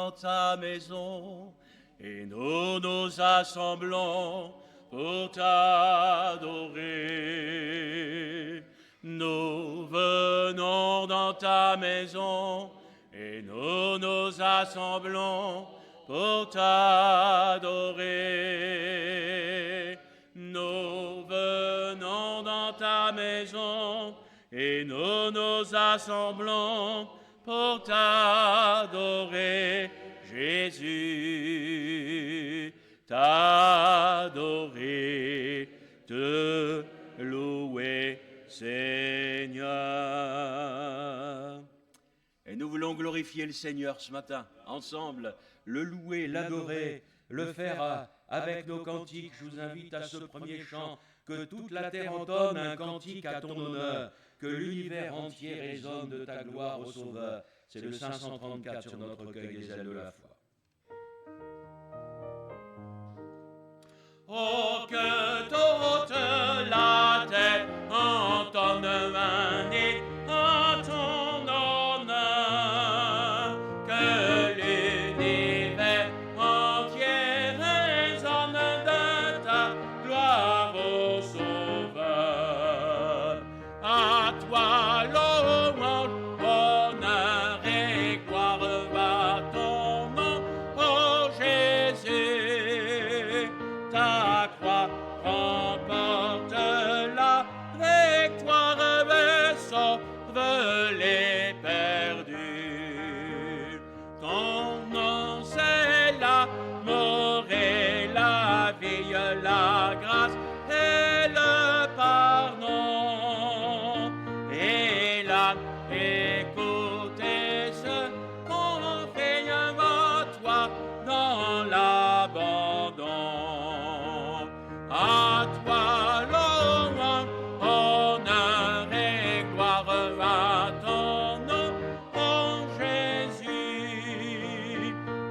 dans ta maison, et nous nous assemblons pour t'adorer. Nous venons dans ta maison, et nous nous assemblons pour t'adorer. Nous venons dans ta maison, et nous nous assemblons pour t'adorer, Jésus, t'adorer, te louer, Seigneur. Et nous voulons glorifier le Seigneur ce matin, ensemble, le louer, l'adorer, le faire avec nos cantiques. Je vous invite à ce premier chant, que toute la terre entonne un cantique à ton honneur, que l'univers entier résonne de ta gloire au Sauveur. C'est le 534 sur notre recueil des ailes de la foi. Oh, que toute la terre entonne un hymne à ton honneur, que l'univers entier résonne de ta gloire au Sauveur. À toi louange, honneur et gloire va ton nom, ô Jésus. Ta croix remporte la victoire et sauve les perdus. Ton nom c'est l'amour et la vie, la grâce et le pardon. Et l'âme écoutez ce qu'on fait à toi dans l'abandon. À toi louange, honneur et gloire à ton nom, ô Jésus.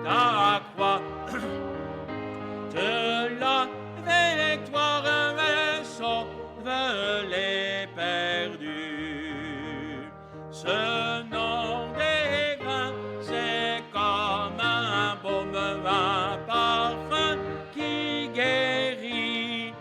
Ta croix de la victoire et sauve les perdus. Ce nom divin, c'est comme un baume, un parfum qui guérit.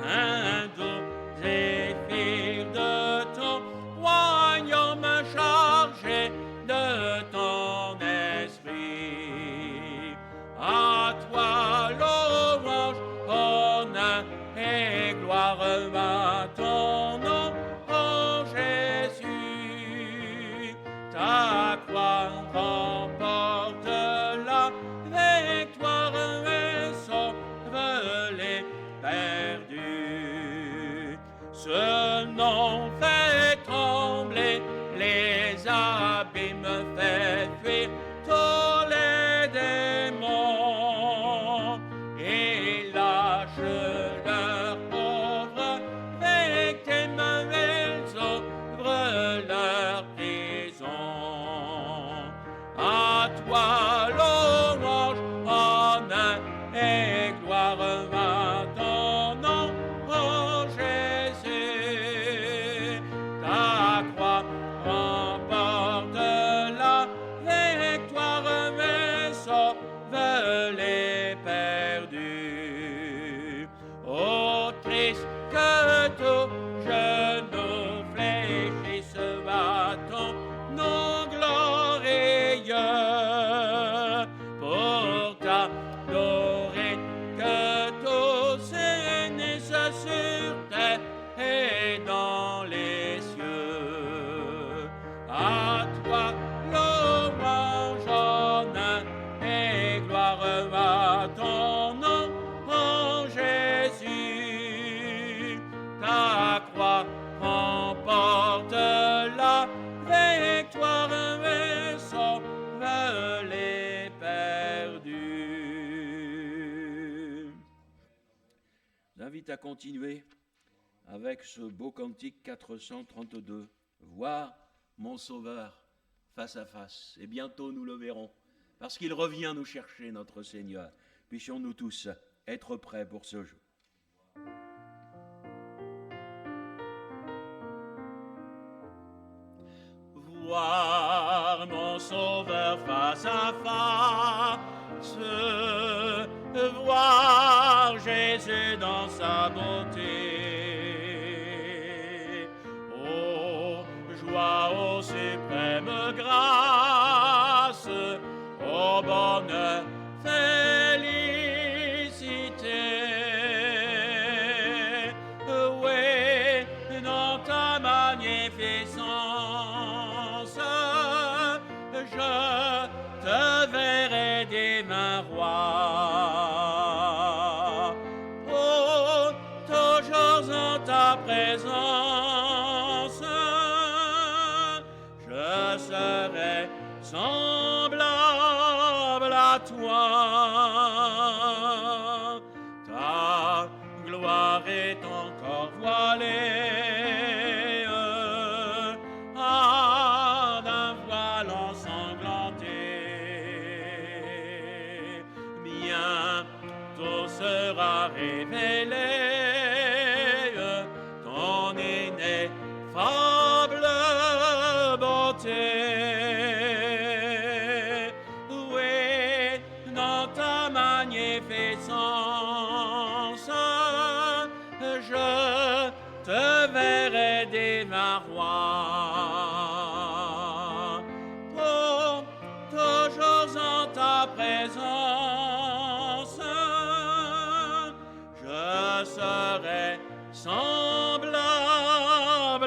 Un doux zéphyr de ton royaume chargé de ton esprit. À toi louange, honneur et gloire à ton nom, ô Jésus. Ta croix remporte la victoire et sauve les perdus. Ce nom fait trembler les abîmes, fait fuir tous les démons et lâche leurs pauvres victimes, ils ouvrent leur prison. À toi louange, honneur et gloire à ton nom, ô Jésus. Ta croix remporte la victoire et sauve les perdus. Ô Christ, que tout genou fléchisse à ton nom glorieux pour t'adorer, que tous s'unissent sur terre et dans les cieux. À toi louange, honneur et gloire à ton nom, ô Jésus. Ta croix remporte la victoire et sauve les perdus. Je vous invite à continuer avec ce beau cantique 432. Voir mon Sauveur face à face. Et bientôt nous le verrons, parce qu'il revient nous chercher, notre Seigneur. Puissions-nous tous être prêts pour ce jour. Voir mon ton Sauveur face à face, voir Jésus dans sa beauté. Oh, joie, ô suprême grâce, ô bonne félicité. Oui, dans ta magnificence, je te verrai des mains roi. Oh, toujours en ta présence, je serai semblable à toi. Ta gloire est encore voilée d'un voile ensanglanté. Bientôt sera révélé ton ineffable beauté. Oui, dans ta magnificence, je te verrai des mains roi. Pour toujours en ta présence, je serai semblable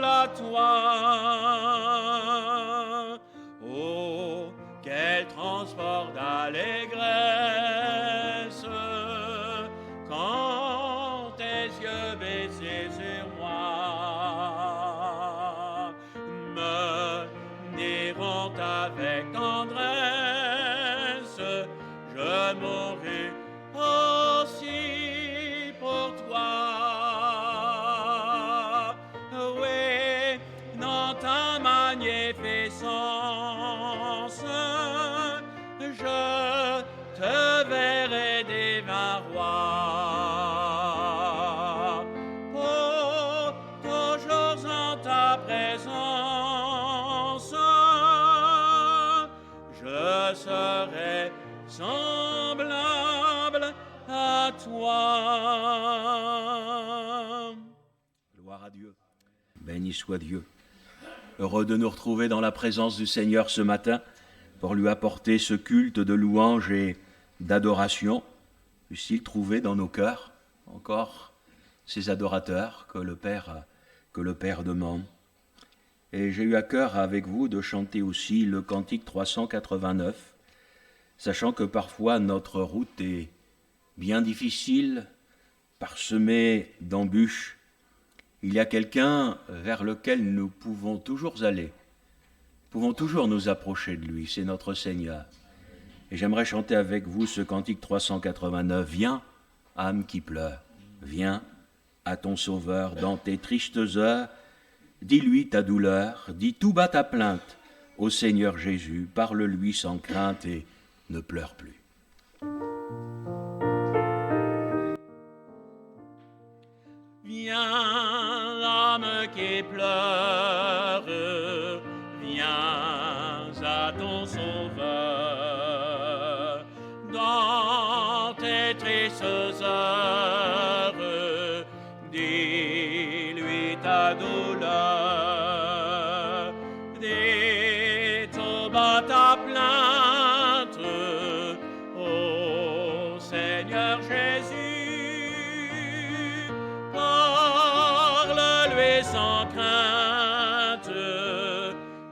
à toi. Oh, quel transport d'allégresse quand tes yeux baissés sur moi me diront avec tendresse, je mourrai aussi pour toi. Oui, dans ta magnificence, je te verrai des mains roi. Pour toujours en ta présence, je serai semblable à toi. Gloire à Dieu. Béni soit Dieu. Heureux de nous retrouver dans la présence du Seigneur ce matin pour lui apporter ce culte de louange et d'adoration. Puisse-t-il trouver dans nos cœurs encore ces adorateurs que le Père demande. Et j'ai eu à cœur avec vous de chanter aussi le cantique 389, sachant que parfois notre route est bien difficile, parsemée d'embûches. Il y a quelqu'un vers lequel nous pouvons toujours aller, pouvons toujours nous approcher de lui, c'est notre Seigneur. Et j'aimerais chanter avec vous ce cantique 389, « Viens, âme qui pleure, viens à ton Sauveur dans tes tristes heures, dis-lui ta douleur, dis tout bas ta plainte au Seigneur Jésus, parle-lui sans crainte et ne pleure plus. » Viens, âme qui pleure, viens à ton Sauveur. Dans tes tristes heures, dis-lui ta douleur. Dis tout bas ta plainte au Seigneur Jésus. Sans crainte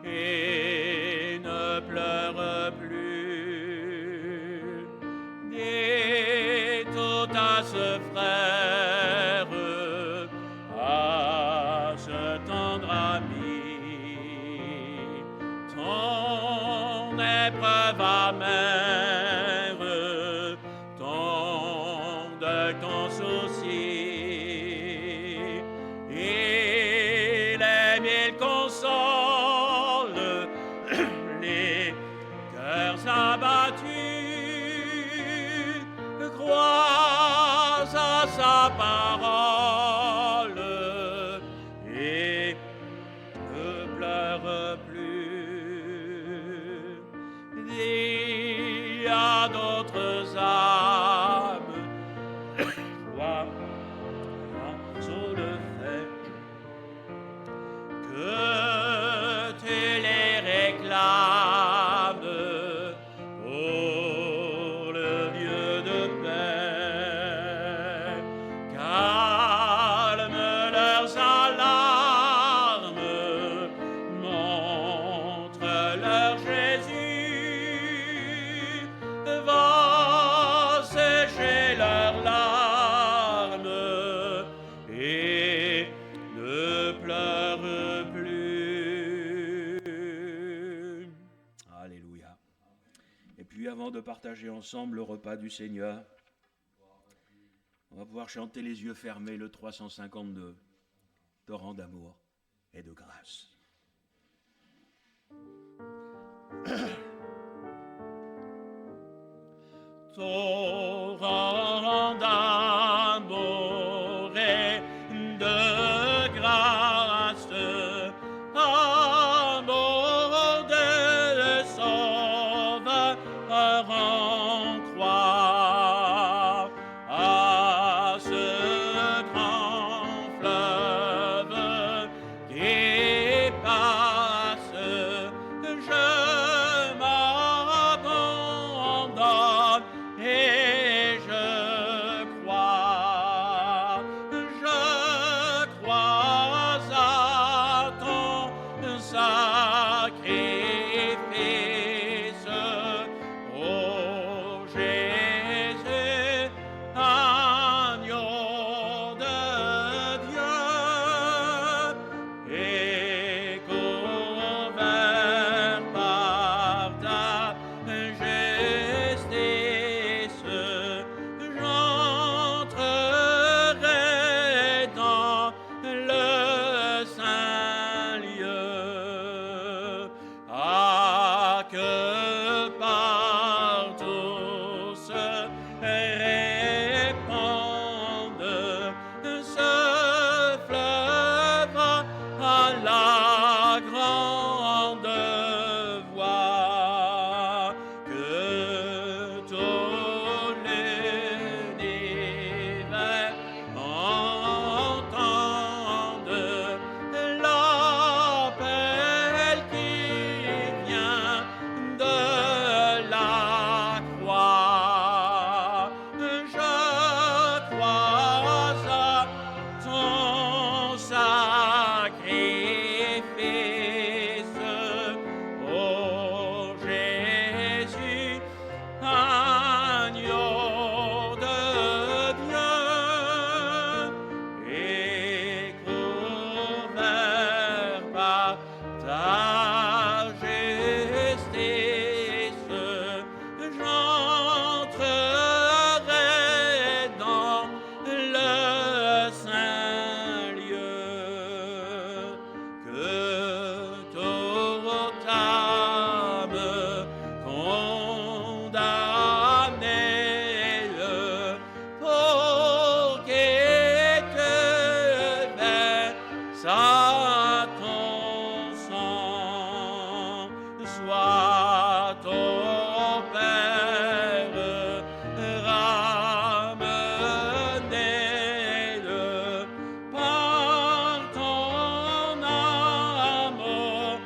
et ne pleure plus. Dis tout à ce frère, à ce tendre ami, ton épreuve amère, ton deuil, ton souci. Console les cœurs abattus, crois à sa parole et ne pleure plus. et à d'autres âmes. Toi, sur le fait que tu les réclames pour le Dieu de paix. Calme leurs alarmes, montre-leur Jésus, va sécher leurs larmes et ne pleure plus. Alléluia. Et puis avant de partager ensemble le repas du Seigneur, on va pouvoir chanter les yeux fermés le 352, torrent d'amour et de grâce. Torrent d'amour et de grâce, amour de Sauveur en croix, à ce grand fleuve qui passe, je m'abandonne et je crois à ton sacrifice, ô Jésus, agneau de Dieu, et couvert par ta justice, j'entrerai dans le saint lieu. Ah, que partout se répande ce fleuve à la grande voix, que tout l'univers entende l'appel qui vient de la croix. Je crois à ton sacrifice, ô Jésus, agneau de Dieu, et couvert par ta justice, j'entrerai dans le saint lieu. Que toute âme condamnée pour quitte verse à ton sang, soit au Père ramenée par ton amour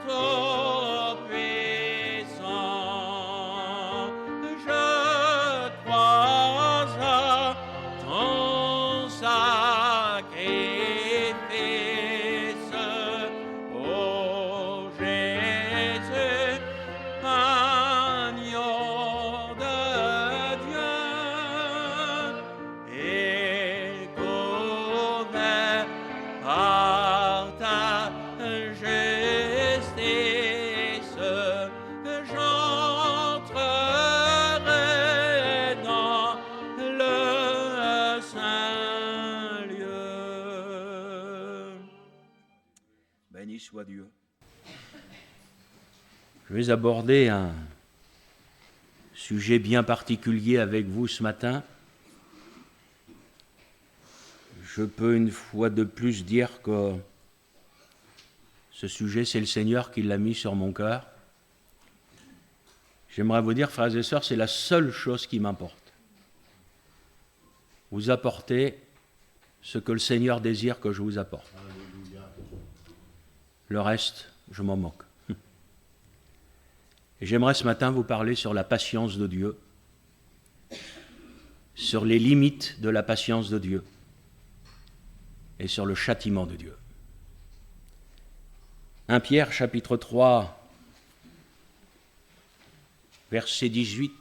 tout puissant. Je crois à ton sacrifice, ô Jésus, agneau de Dieu, et couvert par ta justice, j'entrerai dans le saint lieu. Béni soit Dieu. Je vais aborder un sujet bien particulier avec vous ce matin. Je peux une fois de plus dire que ce sujet, c'est le Seigneur qui l'a mis sur mon cœur. J'aimerais vous dire, frères et sœurs, c'est la seule chose qui m'importe. Vous apportez ce que le Seigneur désire que je vous apporte. Le reste, je m'en moque. Et j'aimerais ce matin vous parler sur la patience de Dieu, sur les limites de la patience de Dieu et sur le châtiment de Dieu. 1 Pierre chapitre 3, verset 18.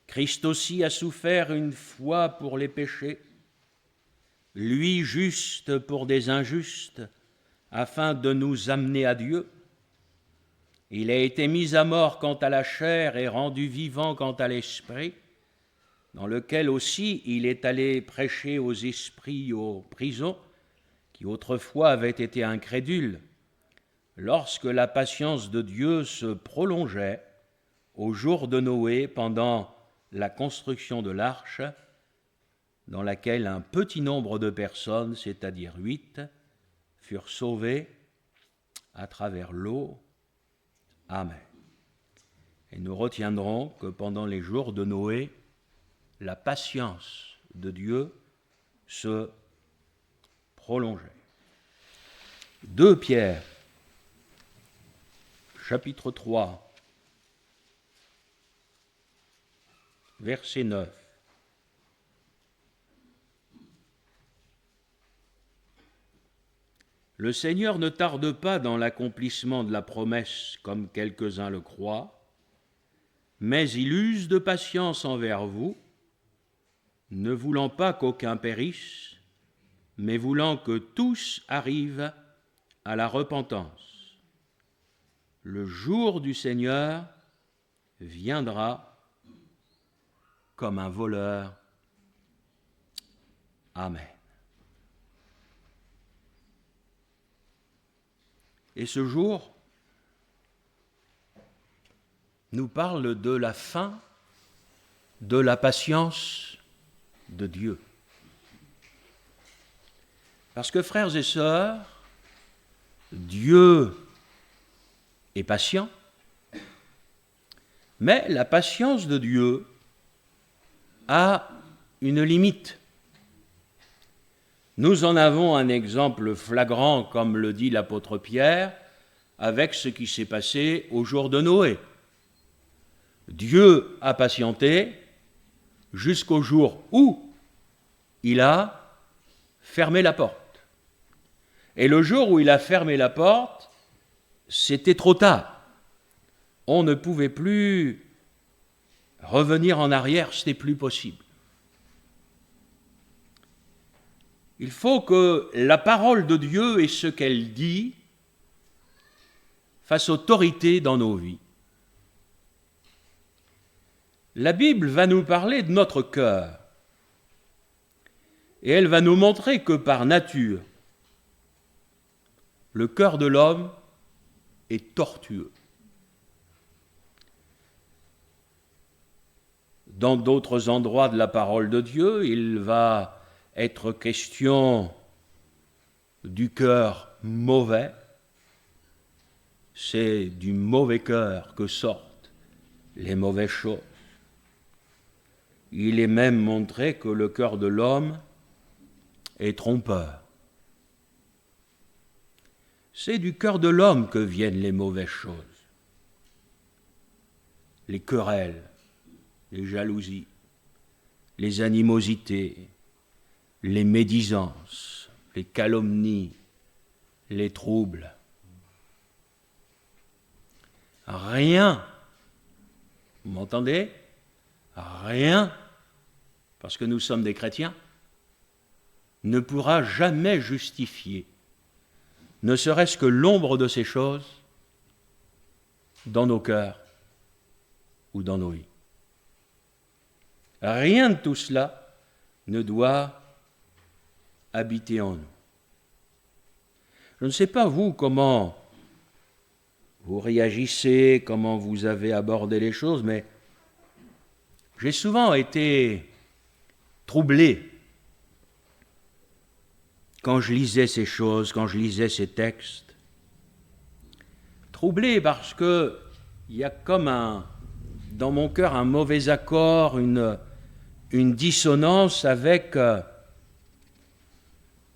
Christ aussi a souffert une fois pour les péchés, lui juste pour des injustes, afin de nous amener à Dieu. Il a été mis à mort quant à la chair et rendu vivant quant à l'esprit, dans lequel aussi il est allé prêcher aux esprits aux prisons, qui autrefois avaient été incrédules, lorsque la patience de Dieu se prolongeait au jour de Noé pendant la construction de l'arche, dans laquelle un petit nombre de personnes, c'est-à-dire 8, furent sauvées à travers l'eau. Amen. Et nous retiendrons que pendant les jours de Noé, la patience de Dieu se prolongeait. 2 Pierre, chapitre 3, verset 9. Le Seigneur ne tarde pas dans l'accomplissement de la promesse, comme quelques-uns le croient, mais il use de patience envers vous, ne voulant pas qu'aucun périsse, mais voulant que tous arrivent à la repentance. Le jour du Seigneur viendra comme un voleur. Amen. Et ce jour nous parle de la fin de la patience de Dieu. Parce que, frères et sœurs, Dieu est patient, mais la patience de Dieu a une limite. Nous en avons un exemple flagrant, comme le dit l'apôtre Pierre, avec ce qui s'est passé au jour de Noé. Dieu a patienté jusqu'au jour où il a fermé la porte. Et le jour où il a fermé la porte, c'était trop tard. On ne pouvait plus revenir en arrière, ce n'est plus possible. Il faut que la parole de Dieu et ce qu'elle dit fassent autorité dans nos vies. La Bible va nous parler de notre cœur et elle va nous montrer que par nature, le cœur de l'homme est tortueux. Dans d'autres endroits de la parole de Dieu, il va être question du cœur mauvais. C'est du mauvais cœur que sortent les mauvaises choses. Il est même montré que le cœur de l'homme est trompeur. C'est du cœur de l'homme que viennent les mauvaises choses. Les querelles, les jalousies, les animosités, les médisances, les calomnies, les troubles. Rien, vous m'entendez? Rien, parce que nous sommes des chrétiens, ne pourra jamais justifier, ne serait-ce que l'ombre de ces choses, dans nos cœurs ou dans nos vies. Rien de tout cela ne doit habiter en nous. Je ne sais pas vous comment vous réagissez, comment vous avez abordé les choses, mais j'ai souvent été troublé quand je lisais ces choses, quand je lisais ces textes. Troublé parce que il y a comme dans mon cœur un mauvais accord, une dissonance avec,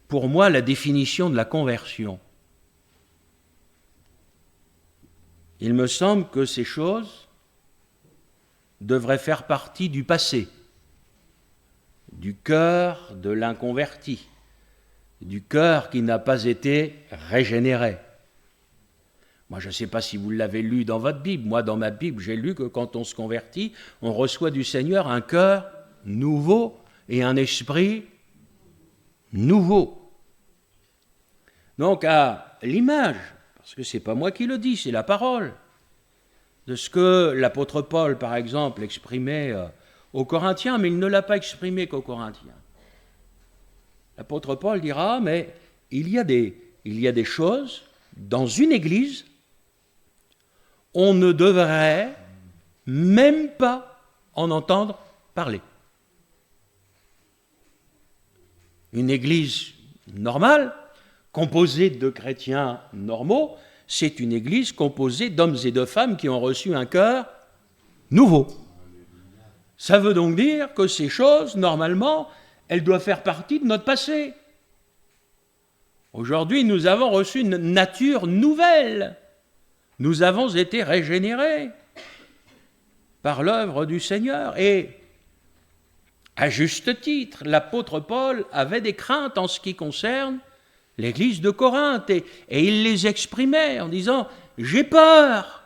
pour moi, la définition de la conversion. Il me semble que ces choses devraient faire partie du passé, du cœur de l'inconverti, du cœur qui n'a pas été régénéré. Moi, je ne sais pas si vous l'avez lu dans votre Bible. Moi, dans ma Bible, j'ai lu que quand on se convertit, on reçoit du Seigneur un cœur nouveau et un esprit nouveau. Donc, à l'image, parce que ce n'est pas moi qui le dis, c'est la parole, de ce que l'apôtre Paul, par exemple, exprimait aux Corinthiens, mais il ne l'a pas exprimé qu'aux Corinthiens. L'apôtre Paul dira, mais il y a des choses dans une église, on ne devrait même pas en entendre parler. Une église normale, composée de chrétiens normaux, c'est une église composée d'hommes et de femmes qui ont reçu un cœur nouveau. Ça veut donc dire que ces choses, normalement, elles doivent faire partie de notre passé. Aujourd'hui, nous avons reçu une nature nouvelle. Nous avons été régénérés par l'œuvre du Seigneur. Et, à juste titre, l'apôtre Paul avait des craintes en ce qui concerne l'église de Corinthe. Et il les exprimait en disant « J'ai peur.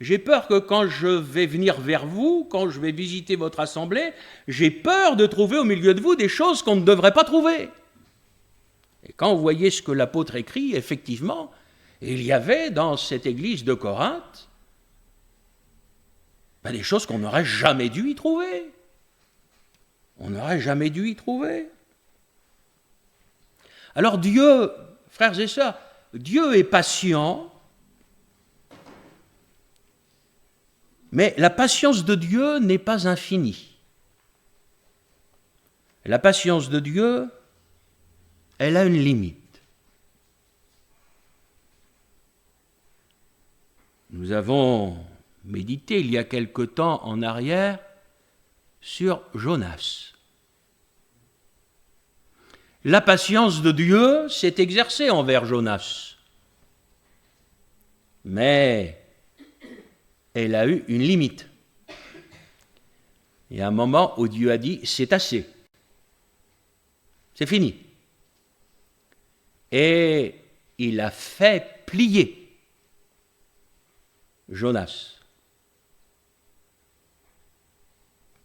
J'ai peur que quand je vais venir vers vous, quand je vais visiter votre assemblée, j'ai peur de trouver au milieu de vous des choses qu'on ne devrait pas trouver. » Et quand vous voyez ce que l'apôtre écrit, effectivement, il y avait dans cette église de Corinthe des choses qu'on n'aurait jamais dû y trouver. On n'aurait jamais dû y trouver. Alors Dieu, frères et sœurs, Dieu est patient, mais la patience de Dieu n'est pas infinie. La patience de Dieu, elle a une limite. Nous avons médité il y a quelque temps en arrière sur Jonas. La patience de Dieu s'est exercée envers Jonas, mais elle a eu une limite. Il y a un moment où Dieu a dit « c'est assez, c'est fini ». Et il a fait plier Jonas.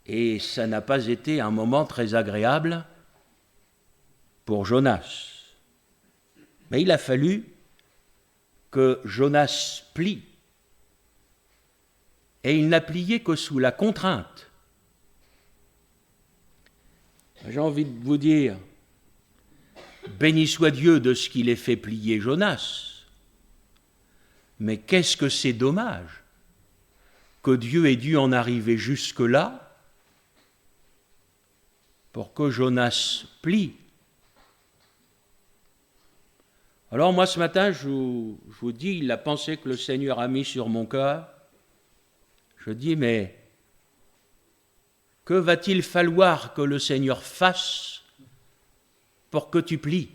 Et ça n'a pas été un moment très agréable pour Jonas. Mais il a fallu que Jonas plie. Et il n'a plié que sous la contrainte. J'ai envie de vous dire, béni soit Dieu de ce qu'il ait fait plier Jonas. Mais qu'est-ce que c'est dommage que Dieu ait dû en arriver jusque-là pour que Jonas plie. Alors moi ce matin, je vous dis la pensée que le Seigneur a mise sur mon cœur. Je dis, mais que va-t-il falloir que le Seigneur fasse pour que tu plies ?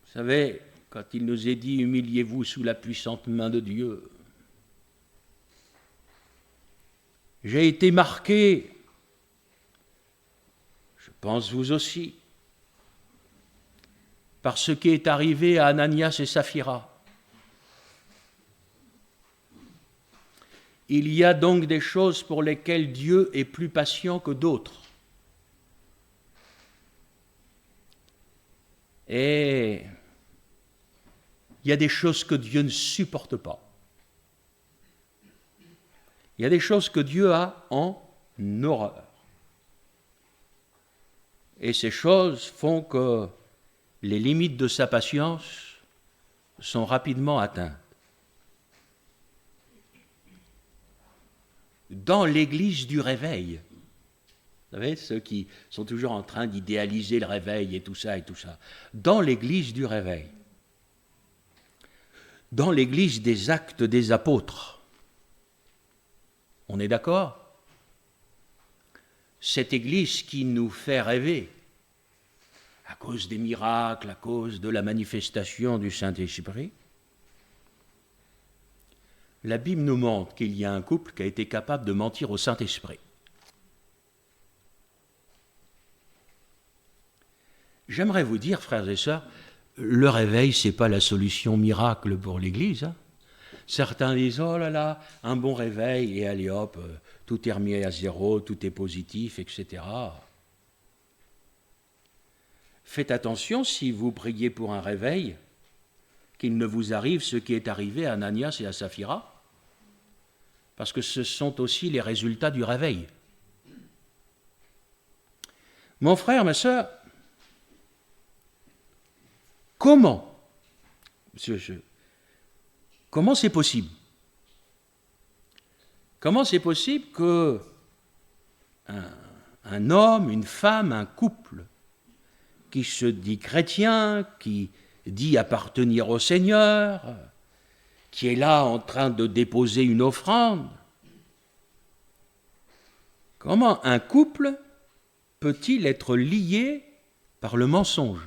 Vous savez, quand il nous est dit « Humiliez-vous sous la puissante main de Dieu », j'ai été marqué, je pense vous aussi, par ce qui est arrivé à Ananias et Saphira. Il y a donc des choses pour lesquelles Dieu est plus patient que d'autres. Et il y a des choses que Dieu ne supporte pas. Il y a des choses que Dieu a en horreur. Et ces choses font que les limites de sa patience sont rapidement atteintes. dans l'église du réveil. Vous savez, ceux qui sont toujours en train d'idéaliser le réveil et tout ça, dans l'église du réveil, dans l'église des Actes des Apôtres. On est d'accord? Cette église qui nous fait rêver, à cause des miracles, à cause de la manifestation du Saint-Esprit, la Bible nous montre qu'il y a un couple qui a été capable de mentir au Saint-Esprit. J'aimerais vous dire, frères et sœurs, le réveil, ce n'est pas la solution miracle pour l'Église. Hein. Certains disent, oh là là, un bon réveil, et allez hop, tout est remis à zéro, tout est positif, etc. Faites attention, si vous priez pour un réveil, qu'il ne vous arrive ce qui est arrivé à Ananias et à Saphira, parce que ce sont aussi les résultats du réveil. Mon frère, ma sœur, comment c'est possible? Comment c'est possible que un homme, une femme, un couple qui se dit chrétien, qui dit appartenir au Seigneur, qui est là en train de déposer une offrande, comment un couple peut-il être lié par le mensonge?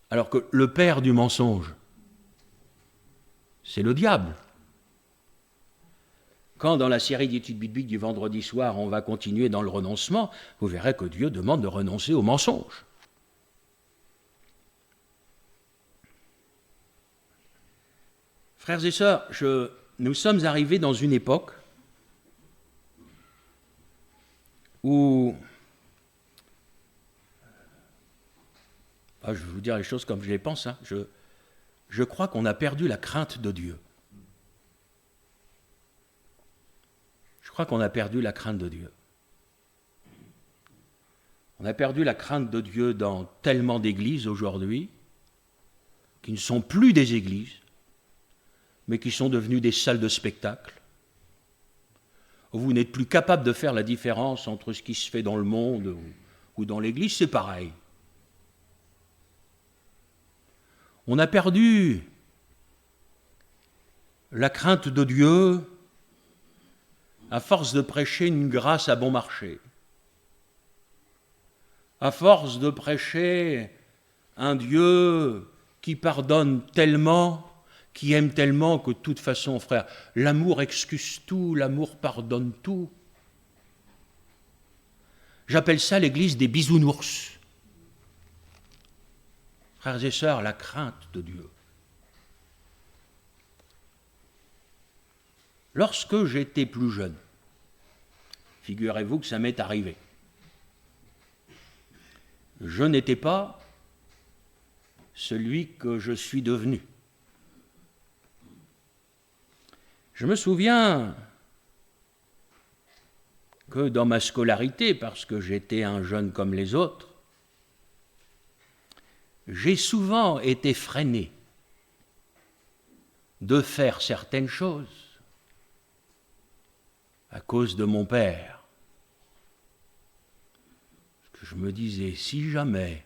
Alors que le père du mensonge, c'est le diable. Quand dans la série d'études bibliques du vendredi soir, on va continuer dans le renoncement, vous verrez que Dieu demande de renoncer au mensonge. Frères et sœurs, nous sommes arrivés dans une époque où, je vais vous dire les choses comme je les pense, hein, je crois qu'on a perdu la crainte de Dieu. Je crois qu'on a perdu la crainte de Dieu. On a perdu la crainte de Dieu dans tellement d'églises aujourd'hui qui ne sont plus des églises, mais qui sont devenues des salles de spectacle. Vous n'êtes plus capable de faire la différence entre ce qui se fait dans le monde ou dans l'église, c'est pareil. On a perdu la crainte de Dieu à force de prêcher une grâce à bon marché, à force de prêcher un Dieu qui pardonne tellement, qui aime tellement que de toute façon, frère, l'amour excuse tout, l'amour pardonne tout. J'appelle ça l'église des bisounours. Frères et sœurs, la crainte de Dieu. Lorsque j'étais plus jeune, figurez-vous que ça m'est arrivé. Je n'étais pas celui que je suis devenu. Je me souviens que dans ma scolarité, parce que j'étais un jeune comme les autres, j'ai souvent été freiné de faire certaines choses à cause de mon père. Parce que je me disais, si jamais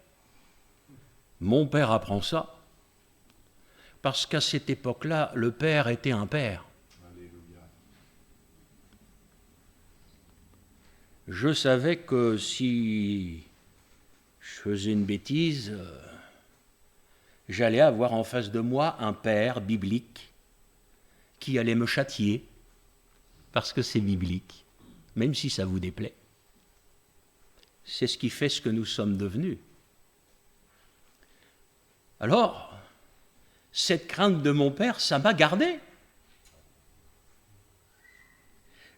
mon père apprend ça, parce qu'à cette époque-là, le père était un père. Je savais que si je faisais une bêtise, j'allais avoir en face de moi un père biblique qui allait me châtier, parce que c'est biblique, même si ça vous déplaît. C'est ce qui fait ce que nous sommes devenus. Alors, cette crainte de mon père, ça m'a gardé.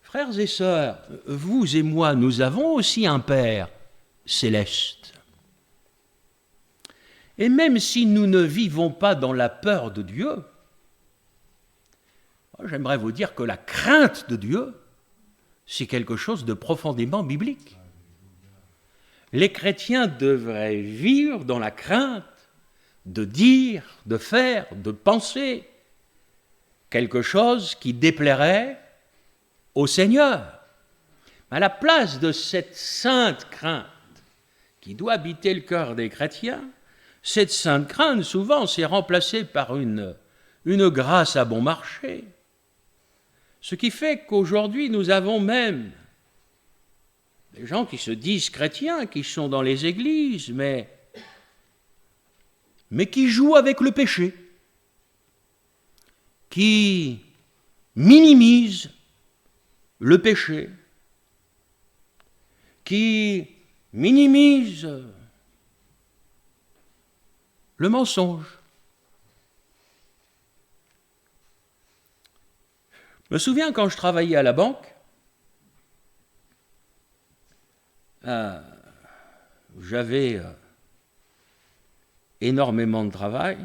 Frères et sœurs, vous et moi, nous avons aussi un Père céleste. Et même si nous ne vivons pas dans la peur de Dieu, j'aimerais vous dire que la crainte de Dieu, c'est quelque chose de profondément biblique. Les chrétiens devraient vivre dans la crainte de dire, de faire, de penser quelque chose qui déplairait au Seigneur. À la place de cette sainte crainte qui doit habiter le cœur des chrétiens, cette sainte crainte, souvent, s'est remplacée par une grâce à bon marché. Ce qui fait qu'aujourd'hui, nous avons même des gens qui se disent chrétiens, qui sont dans les églises, mais qui jouent avec le péché, qui minimisent le péché, qui minimisent le mensonge. Je me souviens quand je travaillais à la banque, j'avais énormément de travail.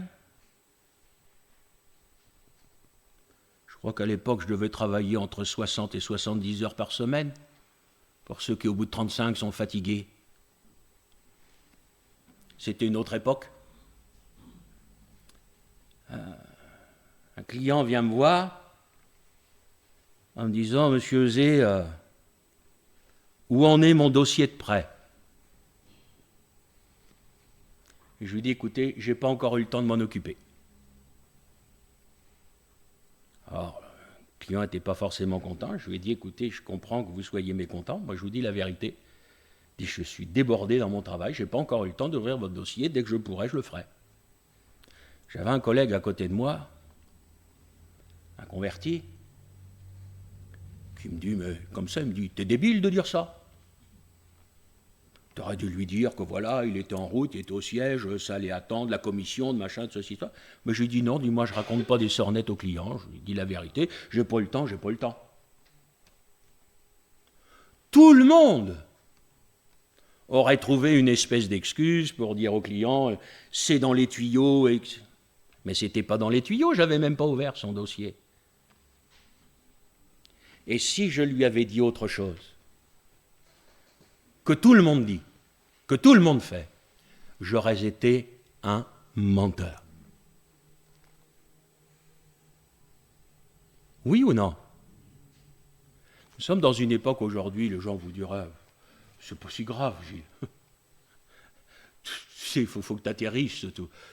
Je crois qu'à l'époque, je devais travailler entre 60 et 70 heures par semaine, pour ceux qui, au bout de 35, sont fatigués. C'était une autre époque. Un client vient me voir en me disant « Monsieur Zé, où en est mon dossier de prêt ?» Et je lui dis « Écoutez, je n'ai pas encore eu le temps de m'en occuper. » Alors, le client n'était pas forcément content. Je lui ai dit « Écoutez, je comprends que vous soyez mécontent. Moi, je vous dis la vérité. Je suis débordé dans mon travail. Je n'ai pas encore eu le temps d'ouvrir votre dossier. Dès que je pourrai, je le ferai. » J'avais un collègue à côté de moi, un converti, qui me dit, mais comme ça, il me dit, t'es débile de dire ça. T'aurais dû lui dire que voilà, il était en route, il était au siège, ça allait attendre, la commission, de machin, de ceci, ça. Mais j'ai dit non, dis-moi, je raconte pas des sornettes aux clients, je lui dis la vérité, j'ai pas eu le temps, j'ai pas eu le temps. Tout le monde aurait trouvé une espèce d'excuse pour dire au client, c'est dans les tuyaux, mais c'était pas dans les tuyaux, j'avais même pas ouvert son dossier. Et si je lui avais dit autre chose, que tout le monde dit, que tout le monde fait, j'aurais été un menteur. Oui ou non? Nous sommes dans une époque aujourd'hui, les gens vous diraient, c'est pas si grave, Gilles. Tu sais, il faut que tu atterrisses,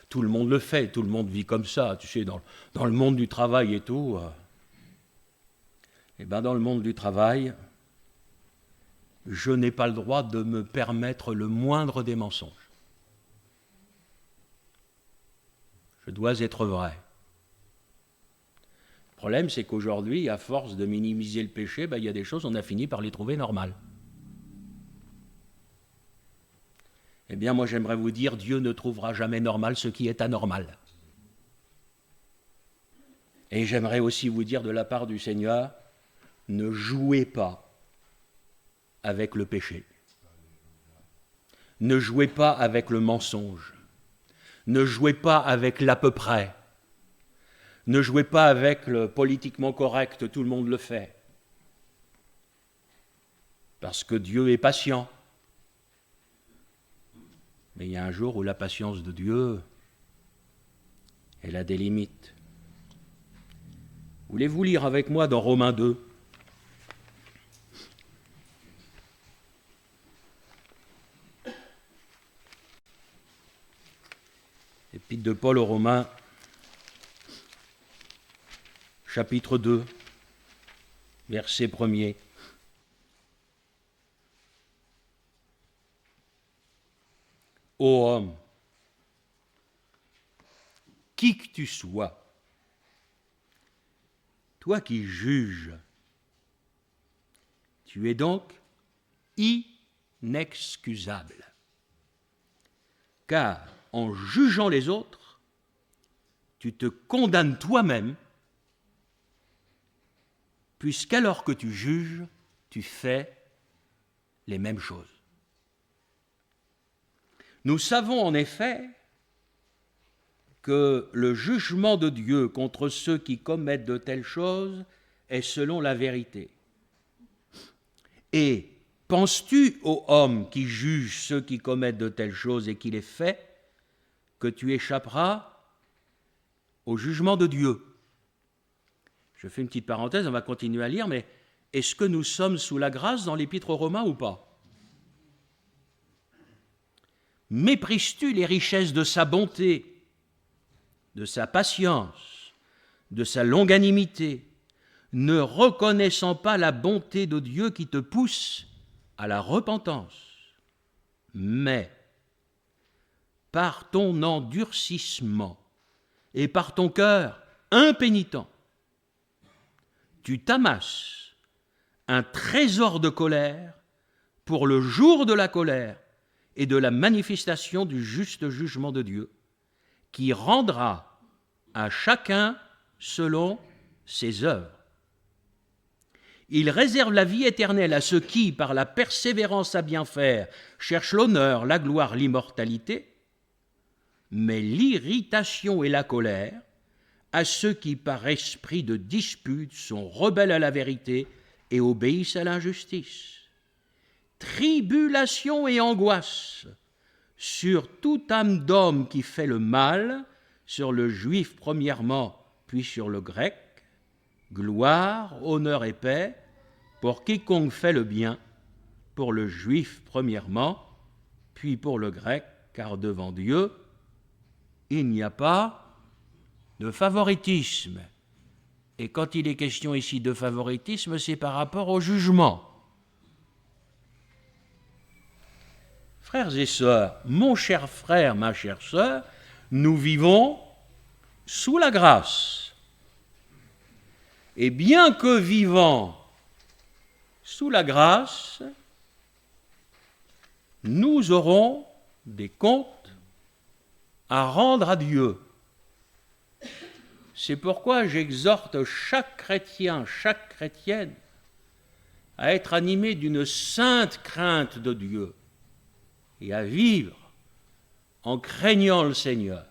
tout le monde le fait, tout le monde vit comme ça, tu sais, dans le monde du travail et tout. Eh bien, dans le monde du travail, je n'ai pas le droit de me permettre le moindre des mensonges. Je dois être vrai. Le problème, c'est qu'aujourd'hui, à force de minimiser le péché, il y a des choses, on a fini par les trouver normales. Eh bien, moi, j'aimerais vous dire, Dieu ne trouvera jamais normal ce qui est anormal. Et j'aimerais aussi vous dire de la part du Seigneur, ne jouez pas avec le péché. Ne jouez pas avec le mensonge. Ne jouez pas avec l'à peu près. Ne jouez pas avec le politiquement correct, tout le monde le fait. Parce que Dieu est patient. Mais il y a un jour où la patience de Dieu, elle a des limites. Voulez-vous lire avec moi dans Romains 2 ? Épître de Paul aux Romains, chapitre 2, verset 1er. Ô homme, qui que tu sois, toi qui juges, tu es donc inexcusable. Car en jugeant les autres, tu te condamnes toi-même, puisqu'alors que tu juges, tu fais les mêmes choses. Nous savons en effet que le jugement de Dieu contre ceux qui commettent de telles choses est selon la vérité. Et penses-tu, ô homme qui juge ceux qui commettent de telles choses et qui les fait, que tu échapperas au jugement de Dieu? Je fais une petite parenthèse, on va continuer à lire, mais est-ce que nous sommes sous la grâce dans l'Épître aux Romains ou pas? Méprises-tu les richesses de sa bonté, de sa patience, de sa longanimité, ne reconnaissant pas la bonté de Dieu qui te pousse à la repentance? Mais par ton endurcissement et par ton cœur impénitent, tu t'amasses un trésor de colère pour le jour de la colère et de la manifestation du juste jugement de Dieu, qui rendra à chacun selon ses œuvres. Il réserve la vie éternelle à ceux qui, par la persévérance à bien faire, cherchent l'honneur, la gloire, l'immortalité, mais l'irritation et la colère à ceux qui, par esprit de dispute, sont rebelles à la vérité et obéissent à l'injustice. Tribulation et angoisse sur toute âme d'homme qui fait le mal, sur le juif premièrement, puis sur le grec, gloire, honneur et paix pour quiconque fait le bien, pour le juif premièrement, puis pour le grec, car devant Dieu, il n'y a pas de favoritisme. Et quand il est question ici de favoritisme, c'est par rapport au jugement. Frères et sœurs, mon cher frère, ma chère sœur, nous vivons sous la grâce. Et bien que vivant sous la grâce, nous aurons des comptes à rendre à Dieu. C'est pourquoi j'exhorte chaque chrétien, chaque chrétienne à être animé d'une sainte crainte de Dieu et à vivre en craignant le Seigneur,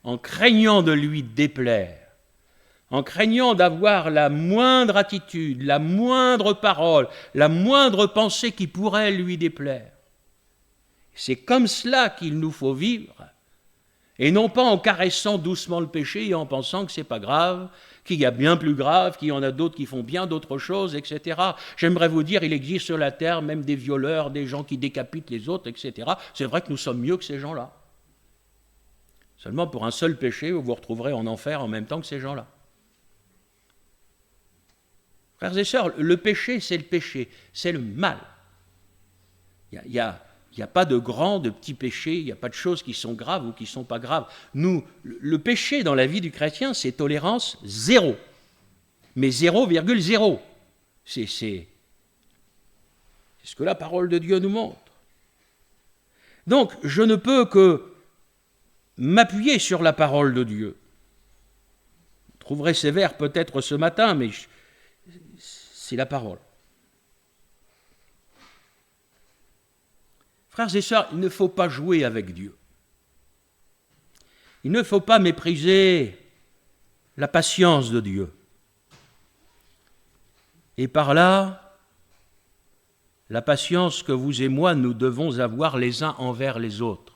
en craignant de lui déplaire, en craignant d'avoir la moindre attitude, la moindre parole, la moindre pensée qui pourrait lui déplaire. C'est comme cela qu'il nous faut vivre, et non pas en caressant doucement le péché et en pensant que c'est pas grave, qu'il y a bien plus grave, qu'il y en a d'autres qui font bien d'autres choses, etc. J'aimerais vous dire, il existe sur la terre même des violeurs, des gens qui décapitent les autres, etc. C'est vrai que nous sommes mieux que ces gens-là. Seulement pour un seul péché, vous vous retrouverez en enfer en même temps que ces gens-là. Frères et sœurs, le péché, c'est le péché, c'est le mal. Il n'y a pas de grands, de petits péchés, il n'y a pas de choses qui sont graves ou qui ne sont pas graves. Nous, le péché dans la vie du chrétien, c'est tolérance zéro. Mais 0,0. C'est ce que la parole de Dieu nous montre. Donc, je ne peux que m'appuyer sur la parole de Dieu. Vous trouverez sévère peut-être ce matin, mais c'est la parole. Frères et sœurs, il ne faut pas jouer avec Dieu. Il ne faut pas mépriser la patience de Dieu. Et par là, la patience que vous et moi, nous devons avoir les uns envers les autres.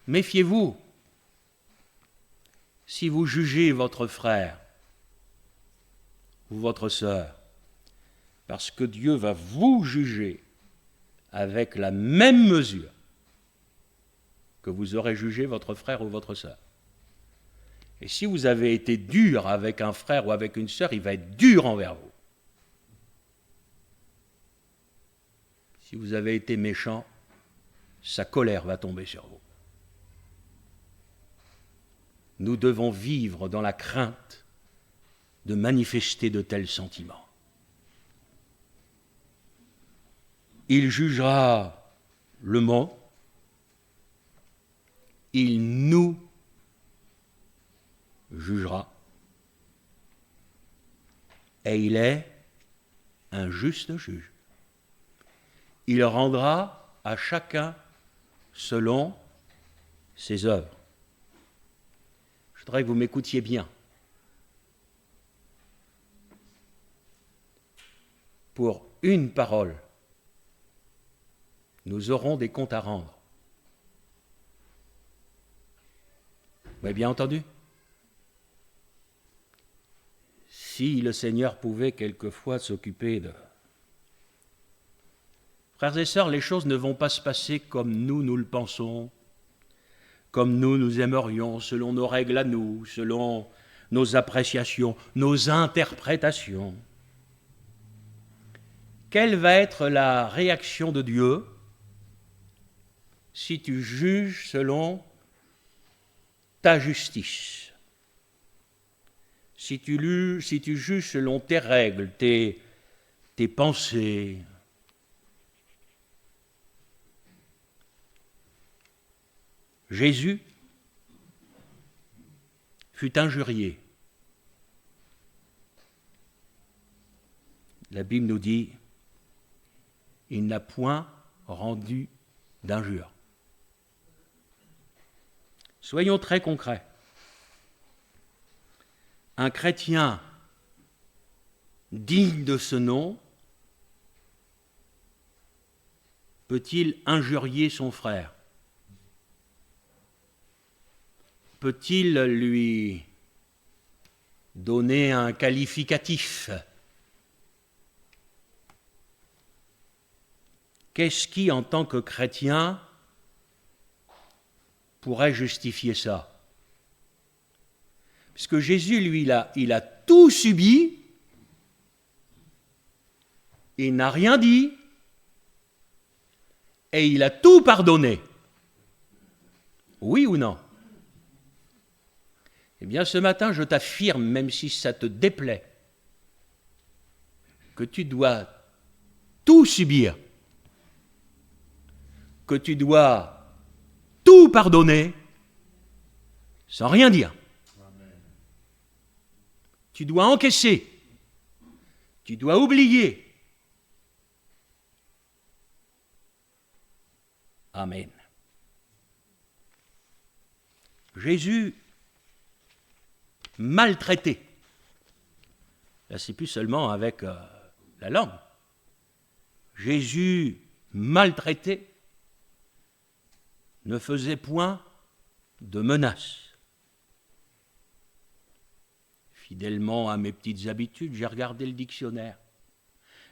Méfiez-vous si vous jugez votre frère ou votre sœur, parce que Dieu va vous juger avec la même mesure que vous aurez jugé votre frère ou votre sœur. Et si vous avez été dur avec un frère ou avec une sœur, il va être dur envers vous. Si vous avez été méchant, sa colère va tomber sur vous. Nous devons vivre dans la crainte de manifester de tels sentiments. Il jugera le monde, il nous jugera, et il est un juste juge. Il rendra à chacun selon ses œuvres. Je voudrais que vous m'écoutiez bien. Pour une parole, nous aurons des comptes à rendre. Vous avez bien entendu? Si le Seigneur pouvait quelquefois s'occuper de... Frères et sœurs, les choses ne vont pas se passer comme nous le pensons, comme nous aimerions, selon nos règles à nous, selon nos appréciations, nos interprétations. Quelle va être la réaction de Dieu si tu juges selon ta justice? Si tu juges selon tes règles, tes pensées? Jésus fut injurié. La Bible nous dit, il n'a point rendu d'injure. Soyons très concrets. Un chrétien digne de ce nom peut-il injurier son frère? Peut-il lui donner un qualificatif? Qu'est-ce qui, en tant que chrétien, pourrait justifier ça? Parce que Jésus, lui, il a tout subi, il n'a rien dit, et il a tout pardonné. Oui ou non? Eh bien, ce matin, je t'affirme, même si ça te déplaît, que tu dois tout subir, que tu dois tout pardonner, sans rien dire. Amen. Tu dois encaisser, tu dois oublier. Amen. Jésus maltraité. Là, c'est plus seulement avec la langue. Jésus maltraité ne faisait point de menaces. Fidèlement à mes petites habitudes, j'ai regardé le dictionnaire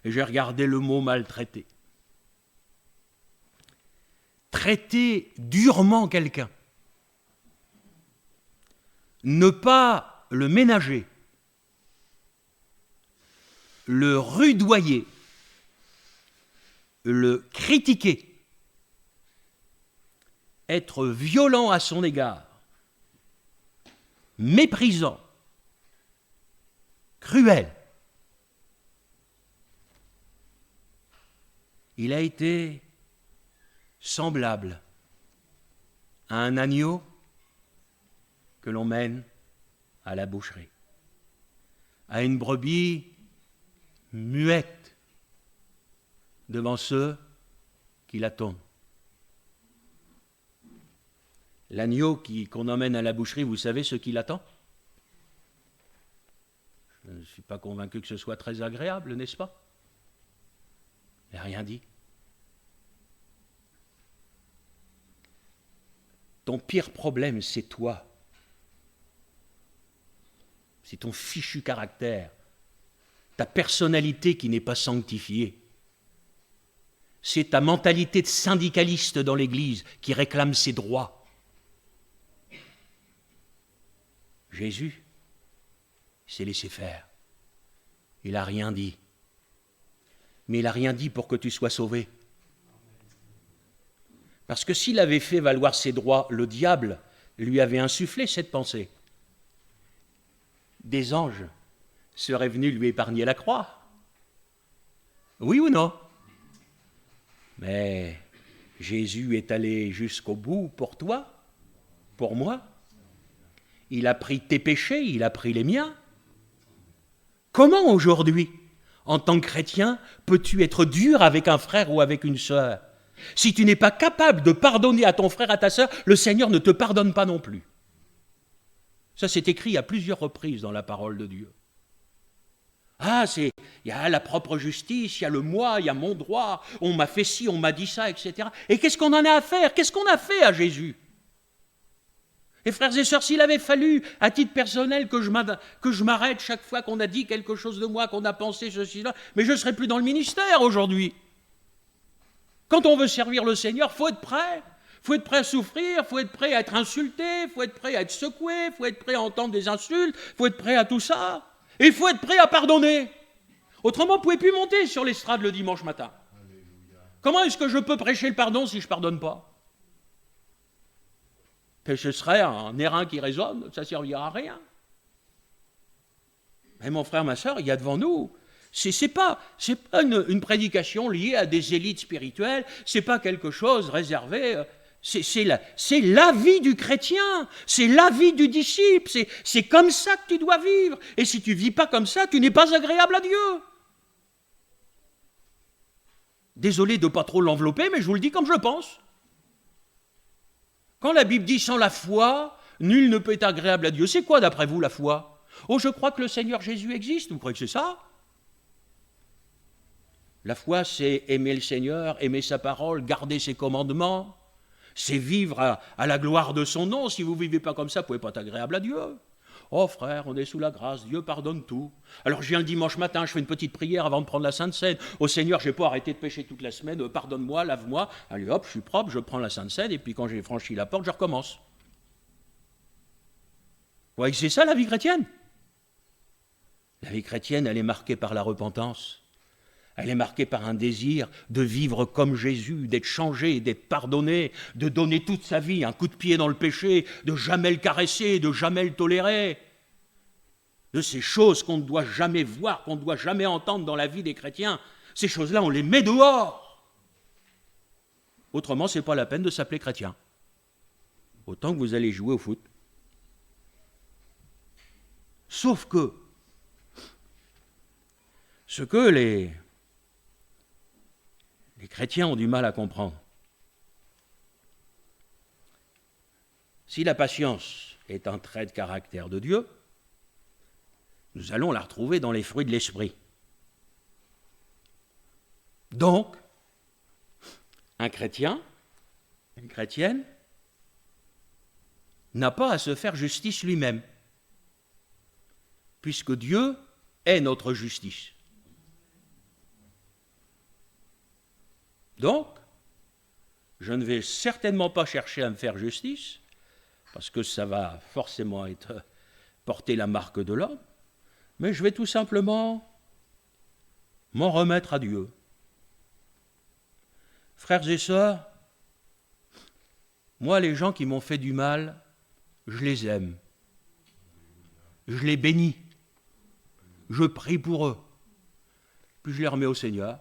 et j'ai regardé le mot maltraité. Traiter durement quelqu'un. Ne pas le ménager, le rudoyer, le critiquer, être violent à son égard, méprisant, cruel. Il a été semblable à un agneau que l'on mène à la boucherie, à une brebis muette devant ceux qui l'attendent. L'agneau qu'on emmène à la boucherie, vous savez ce qui l'attend? Je ne suis pas convaincu que ce soit très agréable, n'est-ce pas? Il n'a rien dit. Ton pire problème, c'est toi. C'est ton fichu caractère, ta personnalité qui n'est pas sanctifiée. C'est ta mentalité de syndicaliste dans l'Église qui réclame ses droits. Jésus s'est laissé faire. Il n'a rien dit. Mais il n'a rien dit pour que tu sois sauvé. Parce que s'il avait fait valoir ses droits, le diable lui avait insufflé cette pensée. Des anges seraient venus lui épargner la croix. Oui ou non? Mais Jésus est allé jusqu'au bout pour toi, pour moi. Il a pris tes péchés, il a pris les miens. Comment aujourd'hui, en tant que chrétien, peux-tu être dur avec un frère ou avec une sœur? Si tu n'es pas capable de pardonner à ton frère, à ta sœur, le Seigneur ne te pardonne pas non plus. Ça, c'est écrit à plusieurs reprises dans la parole de Dieu. Ah, il y a la propre justice, il y a le moi, il y a mon droit, on m'a fait ci, on m'a dit ça, etc. Et qu'est-ce qu'on en a à faire? Qu'est-ce qu'on a fait à Jésus? Et frères et sœurs, s'il avait fallu, à titre personnel, que je m'arrête chaque fois qu'on a dit quelque chose de moi, qu'on a pensé ceci, là, mais je ne serais plus dans le ministère aujourd'hui. Quand on veut servir le Seigneur, il faut être prêt. Il faut être prêt à souffrir, il faut être prêt à être insulté, il faut être prêt à être secoué, il faut être prêt à entendre des insultes, il faut être prêt à tout ça. Et il faut être prêt à pardonner. Autrement, vous ne pouvez plus monter sur l'estrade le dimanche matin. Comment est-ce que je peux prêcher le pardon si je ne pardonne pas? Que ce serait un airain qui résonne, ça ne servira à rien. Mais mon frère, ma soeur, il y a devant nous, c'est pas une prédication liée à des élites spirituelles, c'est pas quelque chose réservé, c'est la vie du chrétien, c'est la vie du disciple, c'est comme ça que tu dois vivre. Et si tu ne vis pas comme ça, tu n'es pas agréable à Dieu. Désolé de ne pas trop l'envelopper, mais je vous le dis comme je le pense. Quand la Bible dit « sans la foi, nul ne peut être agréable à Dieu », c'est quoi d'après vous la foi? Oh, je crois que le Seigneur Jésus existe, vous croyez que c'est ça? La foi, c'est aimer le Seigneur, aimer sa parole, garder ses commandements, c'est vivre à la gloire de son nom. Si vous ne vivez pas comme ça, vous ne pouvez pas être agréable à Dieu. Oh frère, on est sous la grâce, Dieu pardonne tout. Alors je viens le dimanche matin, je fais une petite prière avant de prendre la Sainte Seine. Au Seigneur, je n'ai pas arrêté de pécher toute la semaine, pardonne-moi, lave-moi. Allez hop, je suis propre, je prends la Sainte Seine, et puis quand j'ai franchi la porte, je recommence. Vous voyez que c'est ça la vie chrétienne? La vie chrétienne, elle est marquée par la repentance. Elle est marquée par un désir de vivre comme Jésus, d'être changé, d'être pardonné, de donner toute sa vie un coup de pied dans le péché, de jamais le caresser, de jamais le tolérer. De ces choses qu'on ne doit jamais voir, qu'on ne doit jamais entendre dans la vie des chrétiens, ces choses-là, on les met dehors. Autrement, ce n'est pas la peine de s'appeler chrétien. Autant que vous allez jouer au foot. Sauf que, ce que les chrétiens ont du mal à comprendre. Si la patience est un trait de caractère de Dieu, nous allons la retrouver dans les fruits de l'esprit. Donc, un chrétien, une chrétienne, n'a pas à se faire justice lui-même, puisque Dieu est notre justice. Donc, je ne vais certainement pas chercher à me faire justice, parce que ça va forcément porter la marque de l'homme, mais je vais tout simplement m'en remettre à Dieu. Frères et sœurs, moi, les gens qui m'ont fait du mal, je les aime. Je les bénis. Je prie pour eux. Puis je les remets au Seigneur.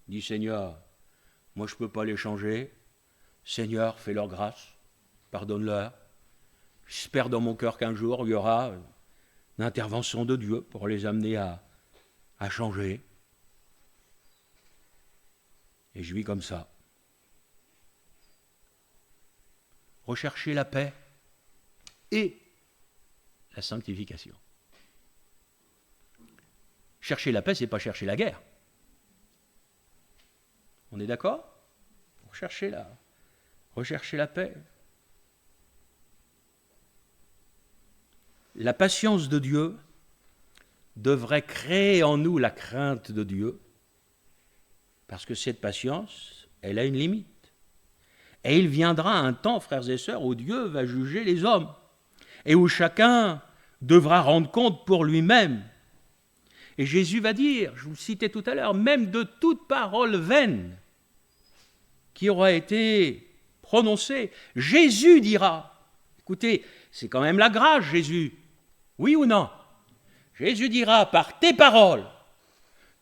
Je dis, Seigneur, moi je ne peux pas les changer. Seigneur, fais leur grâce, pardonne-leur. J'espère dans mon cœur qu'un jour il y aura une intervention de Dieu pour les amener à changer. Et je vis comme ça. Rechercher la paix et la sanctification. Chercher la paix, ce n'est pas chercher la guerre. On est d'accord? Rechercher la paix. La patience de Dieu devrait créer en nous la crainte de Dieu, parce que cette patience, elle a une limite. Et il viendra un temps, frères et sœurs, où Dieu va juger les hommes, et où chacun devra rendre compte pour lui-même. Et Jésus va dire, je vous le citais tout à l'heure, même de toute parole vaine qui aura été prononcée, Jésus dira, écoutez, c'est quand même la grâce, Jésus, oui ou non? Jésus dira, par tes paroles,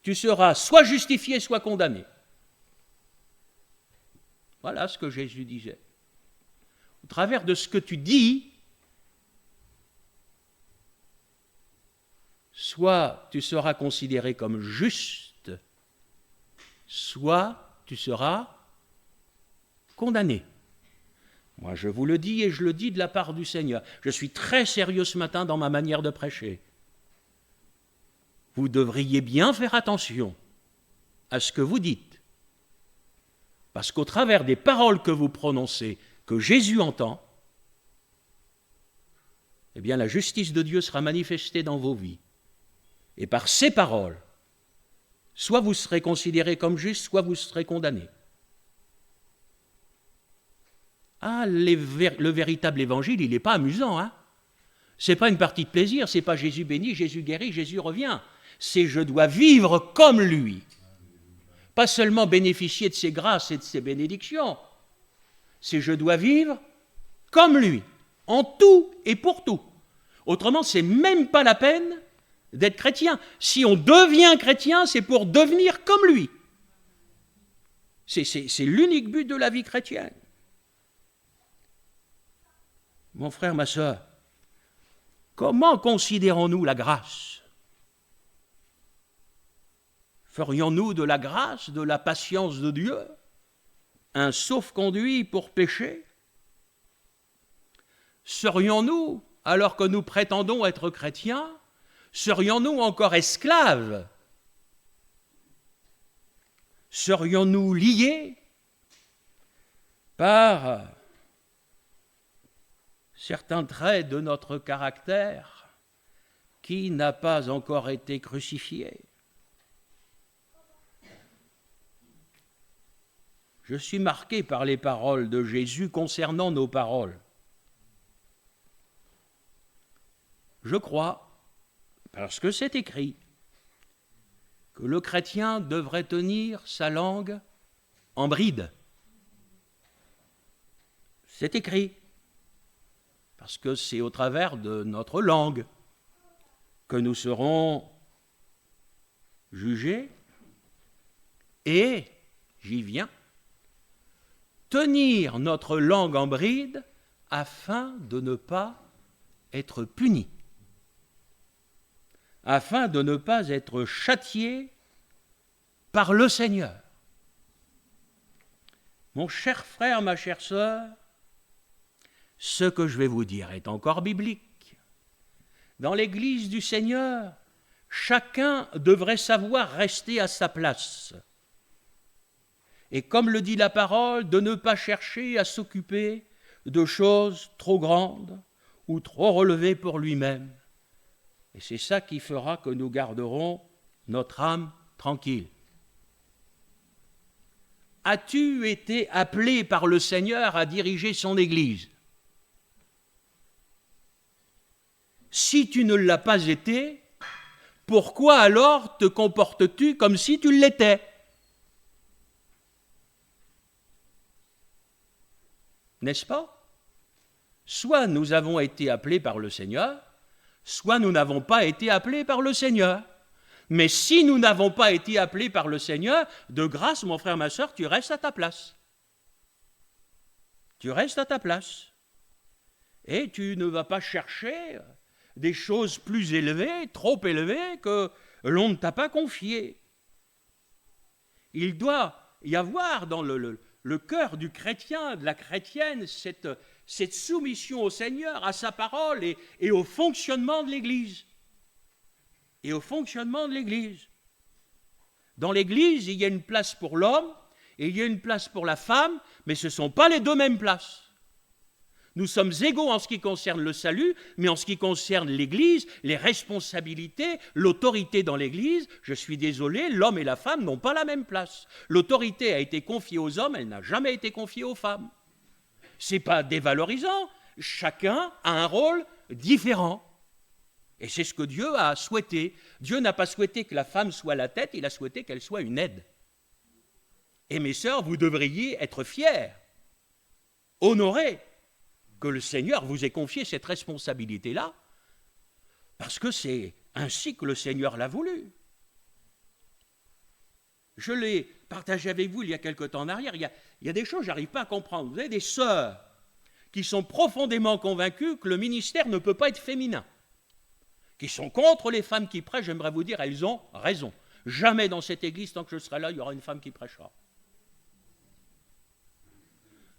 tu seras soit justifié, soit condamné. Voilà ce que Jésus disait. Au travers de ce que tu dis, soit tu seras considéré comme juste, soit tu seras condamné. Moi, je vous le dis et je le dis de la part du Seigneur. Je suis très sérieux ce matin dans ma manière de prêcher. Vous devriez bien faire attention à ce que vous dites. Parce qu'au travers des paroles que vous prononcez, que Jésus entend, eh bien la justice de Dieu sera manifestée dans vos vies. Et par ces paroles, soit vous serez considérés comme justes, soit vous serez condamnés. Ah, le véritable évangile, il n'est pas amusant, hein. Ce n'est pas une partie de plaisir, ce n'est pas Jésus bénit, Jésus guérit, Jésus revient. C'est je dois vivre comme lui. Pas seulement bénéficier de ses grâces et de ses bénédictions, c'est je dois vivre comme lui, en tout et pour tout. Autrement, c'est même pas la peine d'être chrétien. Si on devient chrétien, c'est pour devenir comme lui. C'est l'unique but de la vie chrétienne. Mon frère, ma sœur, comment considérons-nous la grâce? Ferions-nous de la grâce, de la patience de Dieu, un sauf-conduit pour pécher? Serions-nous, alors que nous prétendons être chrétiens, serions-nous encore esclaves? Serions-nous liés par certains traits de notre caractère qui n'a pas encore été crucifié? Je suis marqué par les paroles de Jésus concernant nos paroles. Je crois, parce que c'est écrit, que le chrétien devrait tenir sa langue en bride. C'est écrit, parce que c'est au travers de notre langue que nous serons jugés et, j'y viens, tenir notre langue en bride afin de ne pas être punis, afin de ne pas être châtiés par le Seigneur. Mon cher frère, ma chère sœur, ce que je vais vous dire est encore biblique. Dans l'Église du Seigneur, chacun devrait savoir rester à sa place. Et comme le dit la parole, de ne pas chercher à s'occuper de choses trop grandes ou trop relevées pour lui-même. Et c'est ça qui fera que nous garderons notre âme tranquille. As-tu été appelé par le Seigneur à diriger son Église? Si tu ne l'as pas été, pourquoi alors te comportes-tu comme si tu l'étais? N'est-ce pas? Soit nous avons été appelés par le Seigneur, soit nous n'avons pas été appelés par le Seigneur. Mais si nous n'avons pas été appelés par le Seigneur, de grâce, mon frère, ma sœur, tu restes à ta place. Tu restes à ta place. Et tu ne vas pas chercher des choses plus élevées, trop élevées, que l'on ne t'a pas confiées. Il doit y avoir dans le cœur du chrétien, de la chrétienne, cette soumission au Seigneur, à sa parole et au fonctionnement de l'Église. Et au fonctionnement de l'Église. Dans l'Église, il y a une place pour l'homme et il y a une place pour la femme, mais ce ne sont pas les deux mêmes places. Nous sommes égaux en ce qui concerne le salut, mais en ce qui concerne l'Église, les responsabilités, l'autorité dans l'Église, je suis désolé, l'homme et la femme n'ont pas la même place. L'autorité a été confiée aux hommes, elle n'a jamais été confiée aux femmes. Ce n'est pas dévalorisant, chacun a un rôle différent. Et c'est ce que Dieu a souhaité. Dieu n'a pas souhaité que la femme soit la tête, il a souhaité qu'elle soit une aide. Et mes sœurs, vous devriez être fiers, honorés, que le Seigneur vous ait confié cette responsabilité-là, parce que c'est ainsi que le Seigneur l'a voulu. Je l'ai partagé avec vous il y a quelque temps en arrière, il y a des choses que je n'arrive pas à comprendre. Vous avez des sœurs qui sont profondément convaincues que le ministère ne peut pas être féminin, qui sont contre les femmes qui prêchent. J'aimerais vous dire, elles ont raison. Jamais dans cette église, tant que je serai là, il y aura une femme qui prêchera.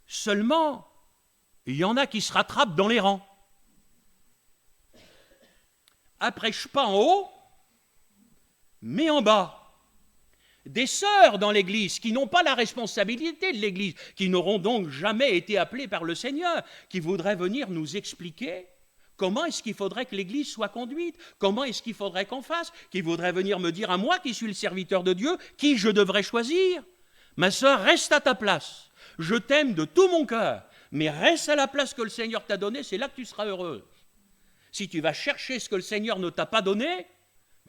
Seulement, il y en a qui se rattrapent dans les rangs. Elle ne prêche pas en haut, mais en bas. Des sœurs dans l'Église qui n'ont pas la responsabilité de l'Église, qui n'auront donc jamais été appelées par le Seigneur, qui voudraient venir nous expliquer Comment est-ce qu'il faudrait que l'Église soit conduite? Comment est-ce qu'il faudrait qu'on fasse? Qu'il voudrait venir me dire à moi, qui suis le serviteur de Dieu, qui je devrais choisir? Ma sœur, reste à ta place. Je t'aime de tout mon cœur, mais reste à la place que le Seigneur t'a donnée, c'est là que tu seras heureuse. Si tu vas chercher ce que le Seigneur ne t'a pas donné,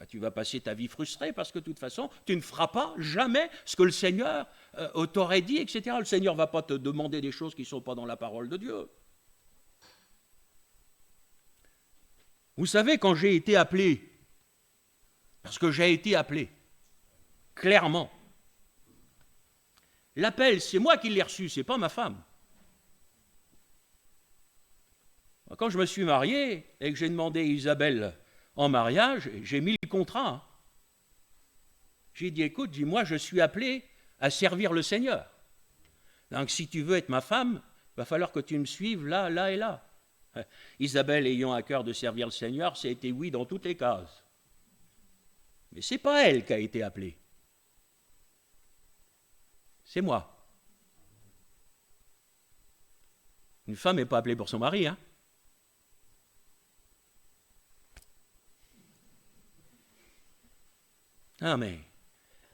tu vas passer ta vie frustrée parce que de toute façon, tu ne feras pas jamais ce que le Seigneur t'aurait dit, etc. Le Seigneur ne va pas te demander des choses qui ne sont pas dans la parole de Dieu. Vous savez, quand j'ai été appelé, parce que j'ai été appelé, clairement, l'appel, c'est moi qui l'ai reçu, ce n'est pas ma femme. Quand je me suis marié et que j'ai demandé Isabelle en mariage, j'ai mis le contrat. J'ai dit, écoute, moi je suis appelé à servir le Seigneur. Donc si tu veux être ma femme, il va falloir que tu me suives là, là et là. Isabelle ayant à cœur de servir le Seigneur, ça a été oui dans toutes les cases. Mais ce n'est pas elle qui a été appelée. C'est moi. Une femme n'est pas appelée pour son mari, hein. Ah mais,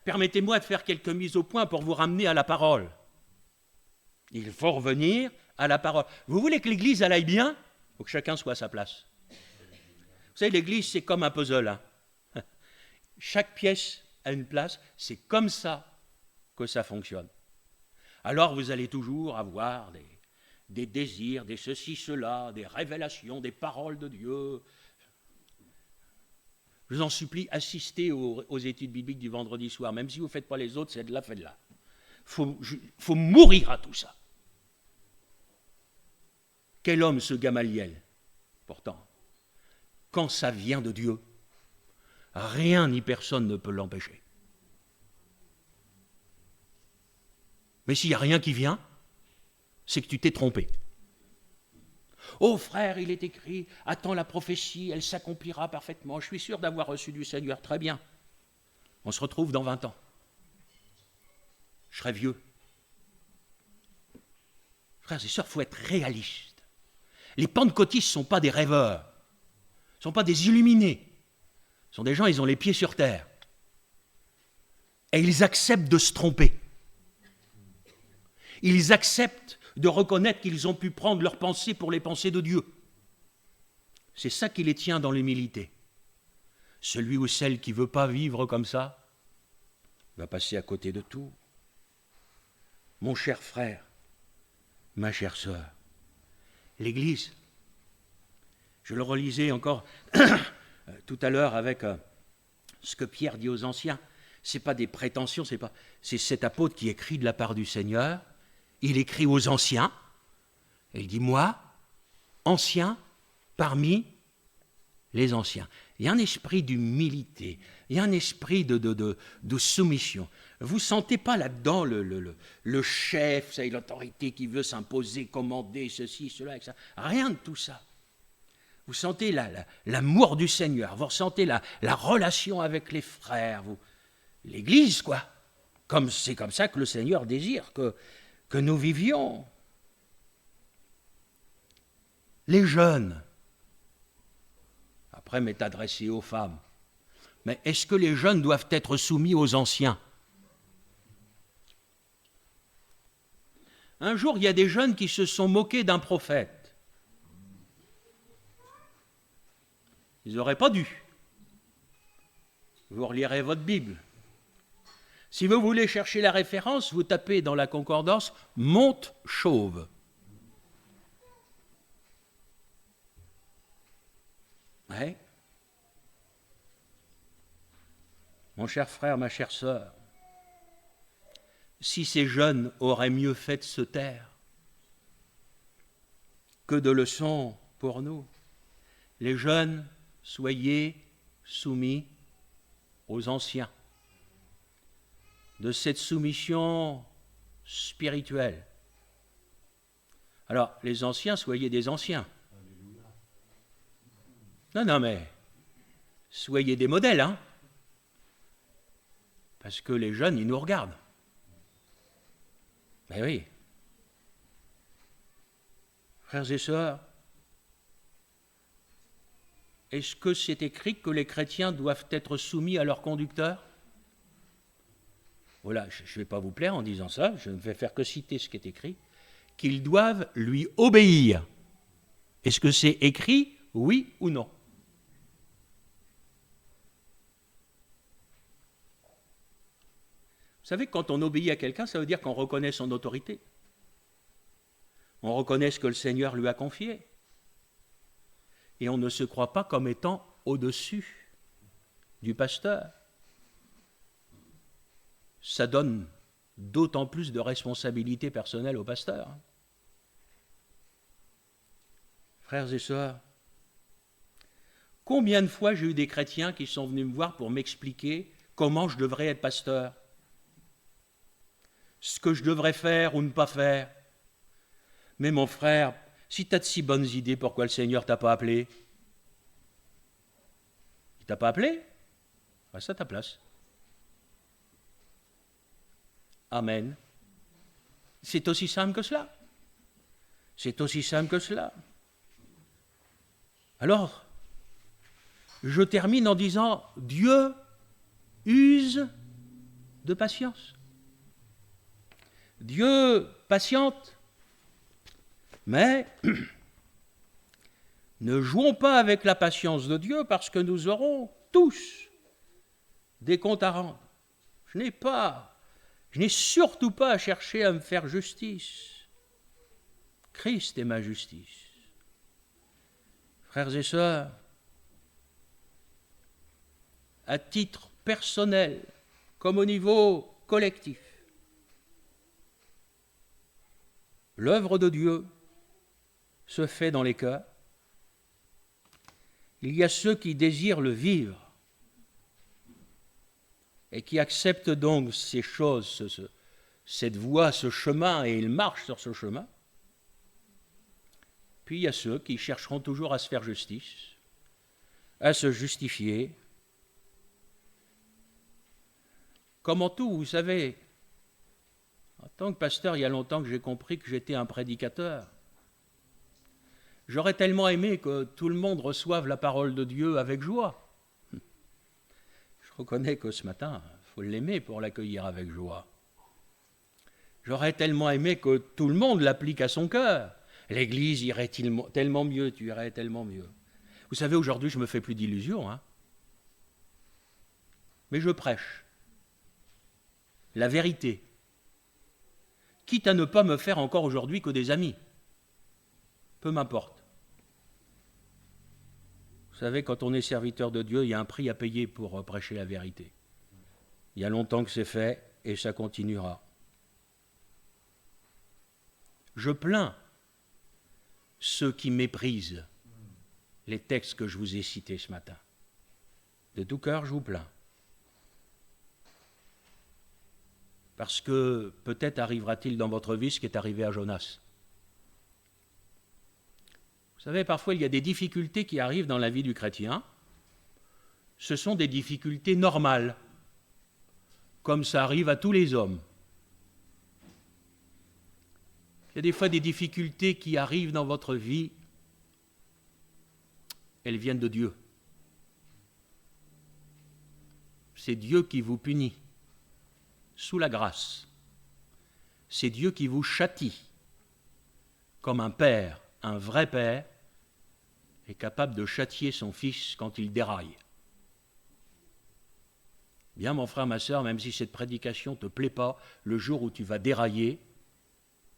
permettez-moi de faire quelques mises au point pour vous ramener à la parole. Il faut revenir à la parole. Vous voulez que l'Église aille bien? Il faut que chacun soit à sa place. Vous savez, l'Église, c'est comme un puzzle. Hein. Chaque pièce a une place. C'est comme ça que ça fonctionne. Alors, vous allez toujours avoir des désirs, des ceci, cela, des révélations, des paroles de Dieu. Je vous en supplie, assistez aux études bibliques du vendredi soir. Même si vous ne faites pas les autres, c'est de là, faites-la. Faut mourir à tout ça. Quel homme ce Gamaliel? Pourtant, quand ça vient de Dieu, rien ni personne ne peut l'empêcher. Mais s'il n'y a rien qui vient, c'est que tu t'es trompé. Oh frère, il est écrit, attends la prophétie, elle s'accomplira parfaitement. Je suis sûr d'avoir reçu du Seigneur, très bien. On se retrouve dans 20 ans. Je serai vieux. Frères et sœurs, il faut être réaliste. Les pentecôtistes ne sont pas des rêveurs, ne sont pas des illuminés. Ce sont des gens, ils ont les pieds sur terre. Et ils acceptent de se tromper. Ils acceptent de reconnaître qu'ils ont pu prendre leurs pensées pour les pensées de Dieu. C'est ça qui les tient dans l'humilité. Celui ou celle qui ne veut pas vivre comme ça va passer à côté de tout. Mon cher frère, ma chère sœur, l'Église, je le relisais encore tout à l'heure avec ce que Pierre dit aux anciens, ce n'est pas des prétentions, c'est cet apôtre qui écrit de la part du Seigneur. Il écrit aux anciens, et il dit, moi, ancien parmi les anciens. Il y a un esprit d'humilité, il y a un esprit de soumission. Vous ne sentez pas là-dedans le chef, c'est l'autorité qui veut s'imposer, commander ceci, cela, etc. Rien de tout ça. Vous sentez l'amour du Seigneur, vous ressentez la relation avec les frères, l'Église, quoi. C'est comme ça que le Seigneur désire que nous vivions. Les jeunes, après m'est adressé aux femmes, mais est-ce que les jeunes doivent être soumis aux anciens? Un jour, il y a des jeunes qui se sont moqués d'un prophète. Ils n'auraient pas dû. Vous relirez votre Bible. Si vous voulez chercher la référence, vous tapez dans la concordance « monte chauve ». Ouais. Mon cher frère, ma chère sœur, si ces jeunes auraient mieux fait de se taire, que de leçons pour nous. Les jeunes, soyez soumis aux anciens. De cette soumission spirituelle. Alors, les anciens, soyez des anciens. Non, mais soyez des modèles, hein. Parce que les jeunes, ils nous regardent. Ben oui. Frères et sœurs, est-ce que c'est écrit que les chrétiens doivent être soumis à leur conducteur? Voilà, je ne vais pas vous plaire en disant ça, je ne vais faire que citer ce qui est écrit, qu'ils doivent lui obéir. Est-ce que c'est écrit, oui ou non? Vous savez, quand on obéit à quelqu'un, ça veut dire qu'on reconnaît son autorité. On reconnaît ce que le Seigneur lui a confié. Et on ne se croit pas comme étant au-dessus du pasteur. Ça donne d'autant plus de responsabilité personnelle au pasteur. Frères et sœurs, combien de fois j'ai eu des chrétiens qui sont venus me voir pour m'expliquer comment je devrais être pasteur, ce que je devrais faire ou ne pas faire. Mais mon frère, si tu as de si bonnes idées, pourquoi le Seigneur t'a pas appelé? Il t'a pas appelé? Reste à ta place. Amen. C'est aussi simple que cela. C'est aussi simple que cela. Alors, je termine en disant, Dieu use de patience. Dieu patiente. Mais ne jouons pas avec la patience de Dieu parce que nous aurons tous des comptes à rendre. Je n'ai surtout pas à chercher à me faire justice. Christ est ma justice. Frères et sœurs, à titre personnel comme au niveau collectif, l'œuvre de Dieu se fait dans les cœurs. Il y a ceux qui désirent le vivre et qui acceptent donc ces choses, cette voie, ce chemin, et ils marchent sur ce chemin. Puis il y a ceux qui chercheront toujours à se faire justice, à se justifier. Comme en tout, vous savez, en tant que pasteur, il y a longtemps que j'ai compris que j'étais un prédicateur. J'aurais tellement aimé que tout le monde reçoive la parole de Dieu avec joie. Je reconnais que ce matin, il faut l'aimer pour l'accueillir avec joie. J'aurais tellement aimé que tout le monde l'applique à son cœur. L'Église irait tellement mieux, tu irais tellement mieux. Vous savez, aujourd'hui, je ne me fais plus d'illusions. Mais je prêche la vérité, quitte à ne pas me faire encore aujourd'hui que des amis. Peu m'importe. Vous savez, quand on est serviteur de Dieu, il y a un prix à payer pour prêcher la vérité. Il y a longtemps que c'est fait et ça continuera. Je plains ceux qui méprisent les textes que je vous ai cités ce matin. De tout cœur, je vous plains. Parce que peut-être arrivera-t-il dans votre vie ce qui est arrivé à Jonas. Vous savez, parfois il y a des difficultés qui arrivent dans la vie du chrétien. Ce sont des difficultés normales, comme ça arrive à tous les hommes. Il y a des fois des difficultés qui arrivent dans votre vie, elles viennent de Dieu. C'est Dieu qui vous punit, sous la grâce. C'est Dieu qui vous châtie, comme un père, un vrai père, est capable de châtier son fils quand il déraille. Bien, mon frère, ma sœur, même si cette prédication ne te plaît pas, le jour où tu vas dérailler,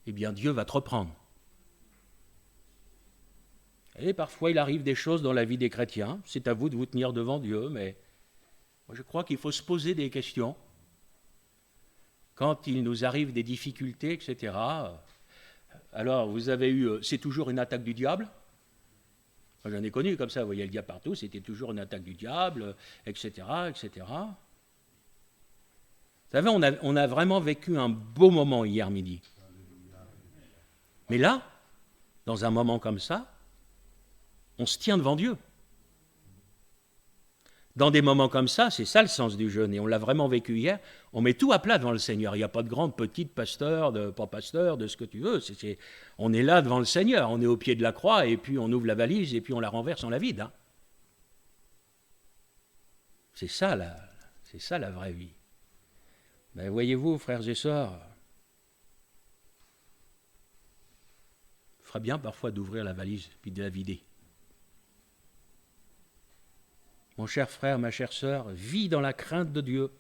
eh bien, Dieu va te reprendre. Et parfois, il arrive des choses dans la vie des chrétiens. C'est à vous de vous tenir devant Dieu, mais moi, je crois qu'il faut se poser des questions. Quand il nous arrive des difficultés, etc., alors vous avez eu, c'est toujours une attaque du diable. Moi, j'en ai connu comme ça, vous voyez le diable partout, c'était toujours une attaque du diable, etc., etc. Vous savez, on a vraiment vécu un beau moment hier midi. Mais là, dans un moment comme ça, on se tient devant Dieu. Dans des moments comme ça, c'est ça le sens du jeûne, et on l'a vraiment vécu hier, on met tout à plat devant le Seigneur. Il n'y a pas de grande, petite, pasteur, pas pasteur, de ce que tu veux. On est là devant le Seigneur, on est au pied de la croix, et puis on ouvre la valise, et puis on la renverse, on la vide. C'est ça la vraie vie. Mais voyez-vous, frères et sœurs, il ferait bien parfois d'ouvrir la valise puis de la vider. Mon cher frère, ma chère sœur, vis dans la crainte de Dieu,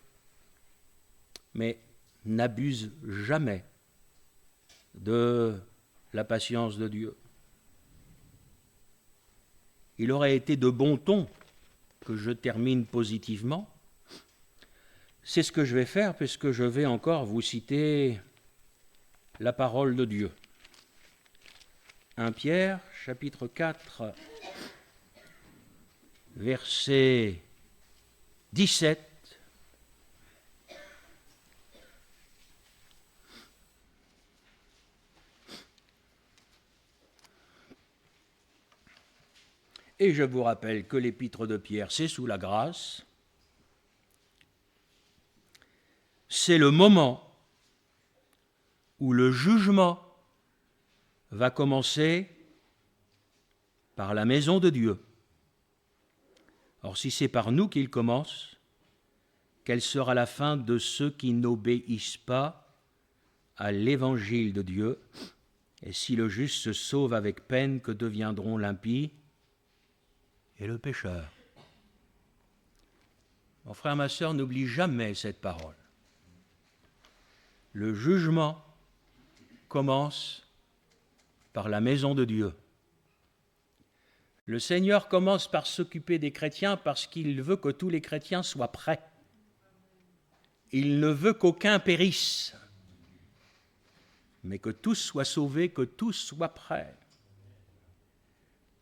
mais n'abuse jamais de la patience de Dieu. Il aurait été de bon ton que je termine positivement. C'est ce que je vais faire puisque je vais encore vous citer la parole de Dieu. 1 Pierre, chapitre 4, verset 17. Et je vous rappelle que l'épître de Pierre, c'est sous la grâce. C'est le moment où le jugement va commencer par la maison de Dieu. Or, si c'est par nous qu'il commence, quelle sera la fin de ceux qui n'obéissent pas à l'évangile de Dieu? Et si le juste se sauve avec peine, que deviendront l'impie et le pécheur? Mon frère, ma sœur, n'oublie jamais cette parole. Le jugement commence par la maison de Dieu. Le Seigneur commence par s'occuper des chrétiens parce qu'il veut que tous les chrétiens soient prêts. Il ne veut qu'aucun périsse, mais que tous soient sauvés, que tous soient prêts.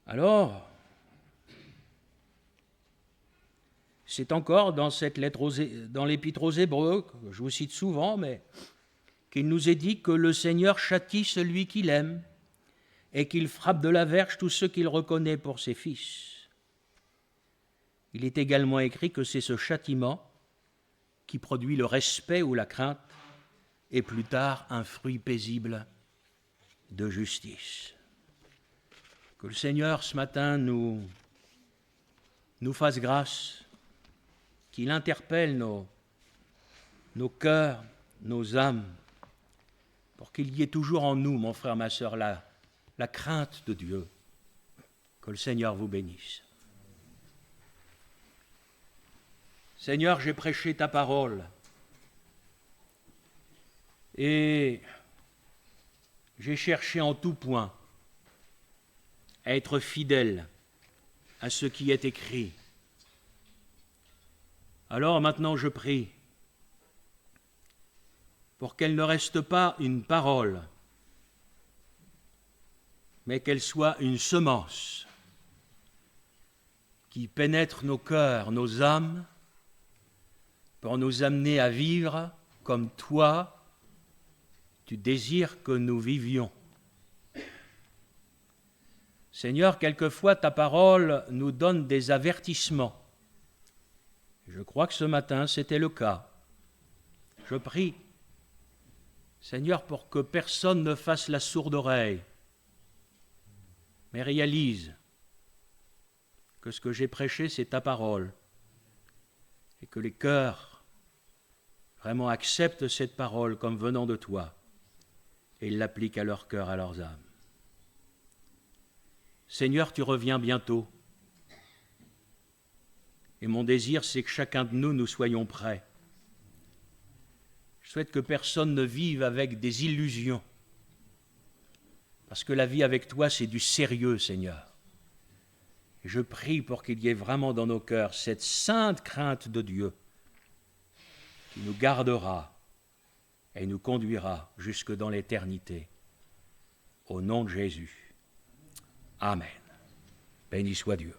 Alors, c'est encore dans cette lettre dans l'Épître aux Hébreux, que je vous cite souvent, mais qu'il nous est dit que le Seigneur châtie celui qu'il aime et qu'il frappe de la verge tous ceux qu'il reconnaît pour ses fils. Il est également écrit que c'est ce châtiment qui produit le respect ou la crainte et plus tard un fruit paisible de justice. Que le Seigneur ce matin nous fasse grâce, qu'il interpelle nos cœurs, nos âmes, pour qu'il y ait toujours en nous, mon frère, ma sœur, la crainte de Dieu. Que le Seigneur vous bénisse. Seigneur, j'ai prêché ta parole et j'ai cherché en tout point à être fidèle à ce qui est écrit. Alors maintenant je prie pour qu'elle ne reste pas une parole, mais qu'elle soit une semence qui pénètre nos cœurs, nos âmes, pour nous amener à vivre comme toi, tu désires que nous vivions. Seigneur, quelquefois ta parole nous donne des avertissements. Je crois que ce matin, c'était le cas. Je prie, Seigneur, pour que personne ne fasse la sourde oreille, mais réalise que ce que j'ai prêché, c'est ta parole, et que les cœurs vraiment acceptent cette parole comme venant de toi, et l'appliquent à leur cœur, à leurs âmes. Seigneur, tu reviens bientôt, et mon désir, c'est que chacun de nous soyons prêts. Je souhaite que personne ne vive avec des illusions, parce que la vie avec toi, c'est du sérieux, Seigneur. Et je prie pour qu'il y ait vraiment dans nos cœurs cette sainte crainte de Dieu qui nous gardera et nous conduira jusque dans l'éternité. Au nom de Jésus. Amen. Béni soit Dieu.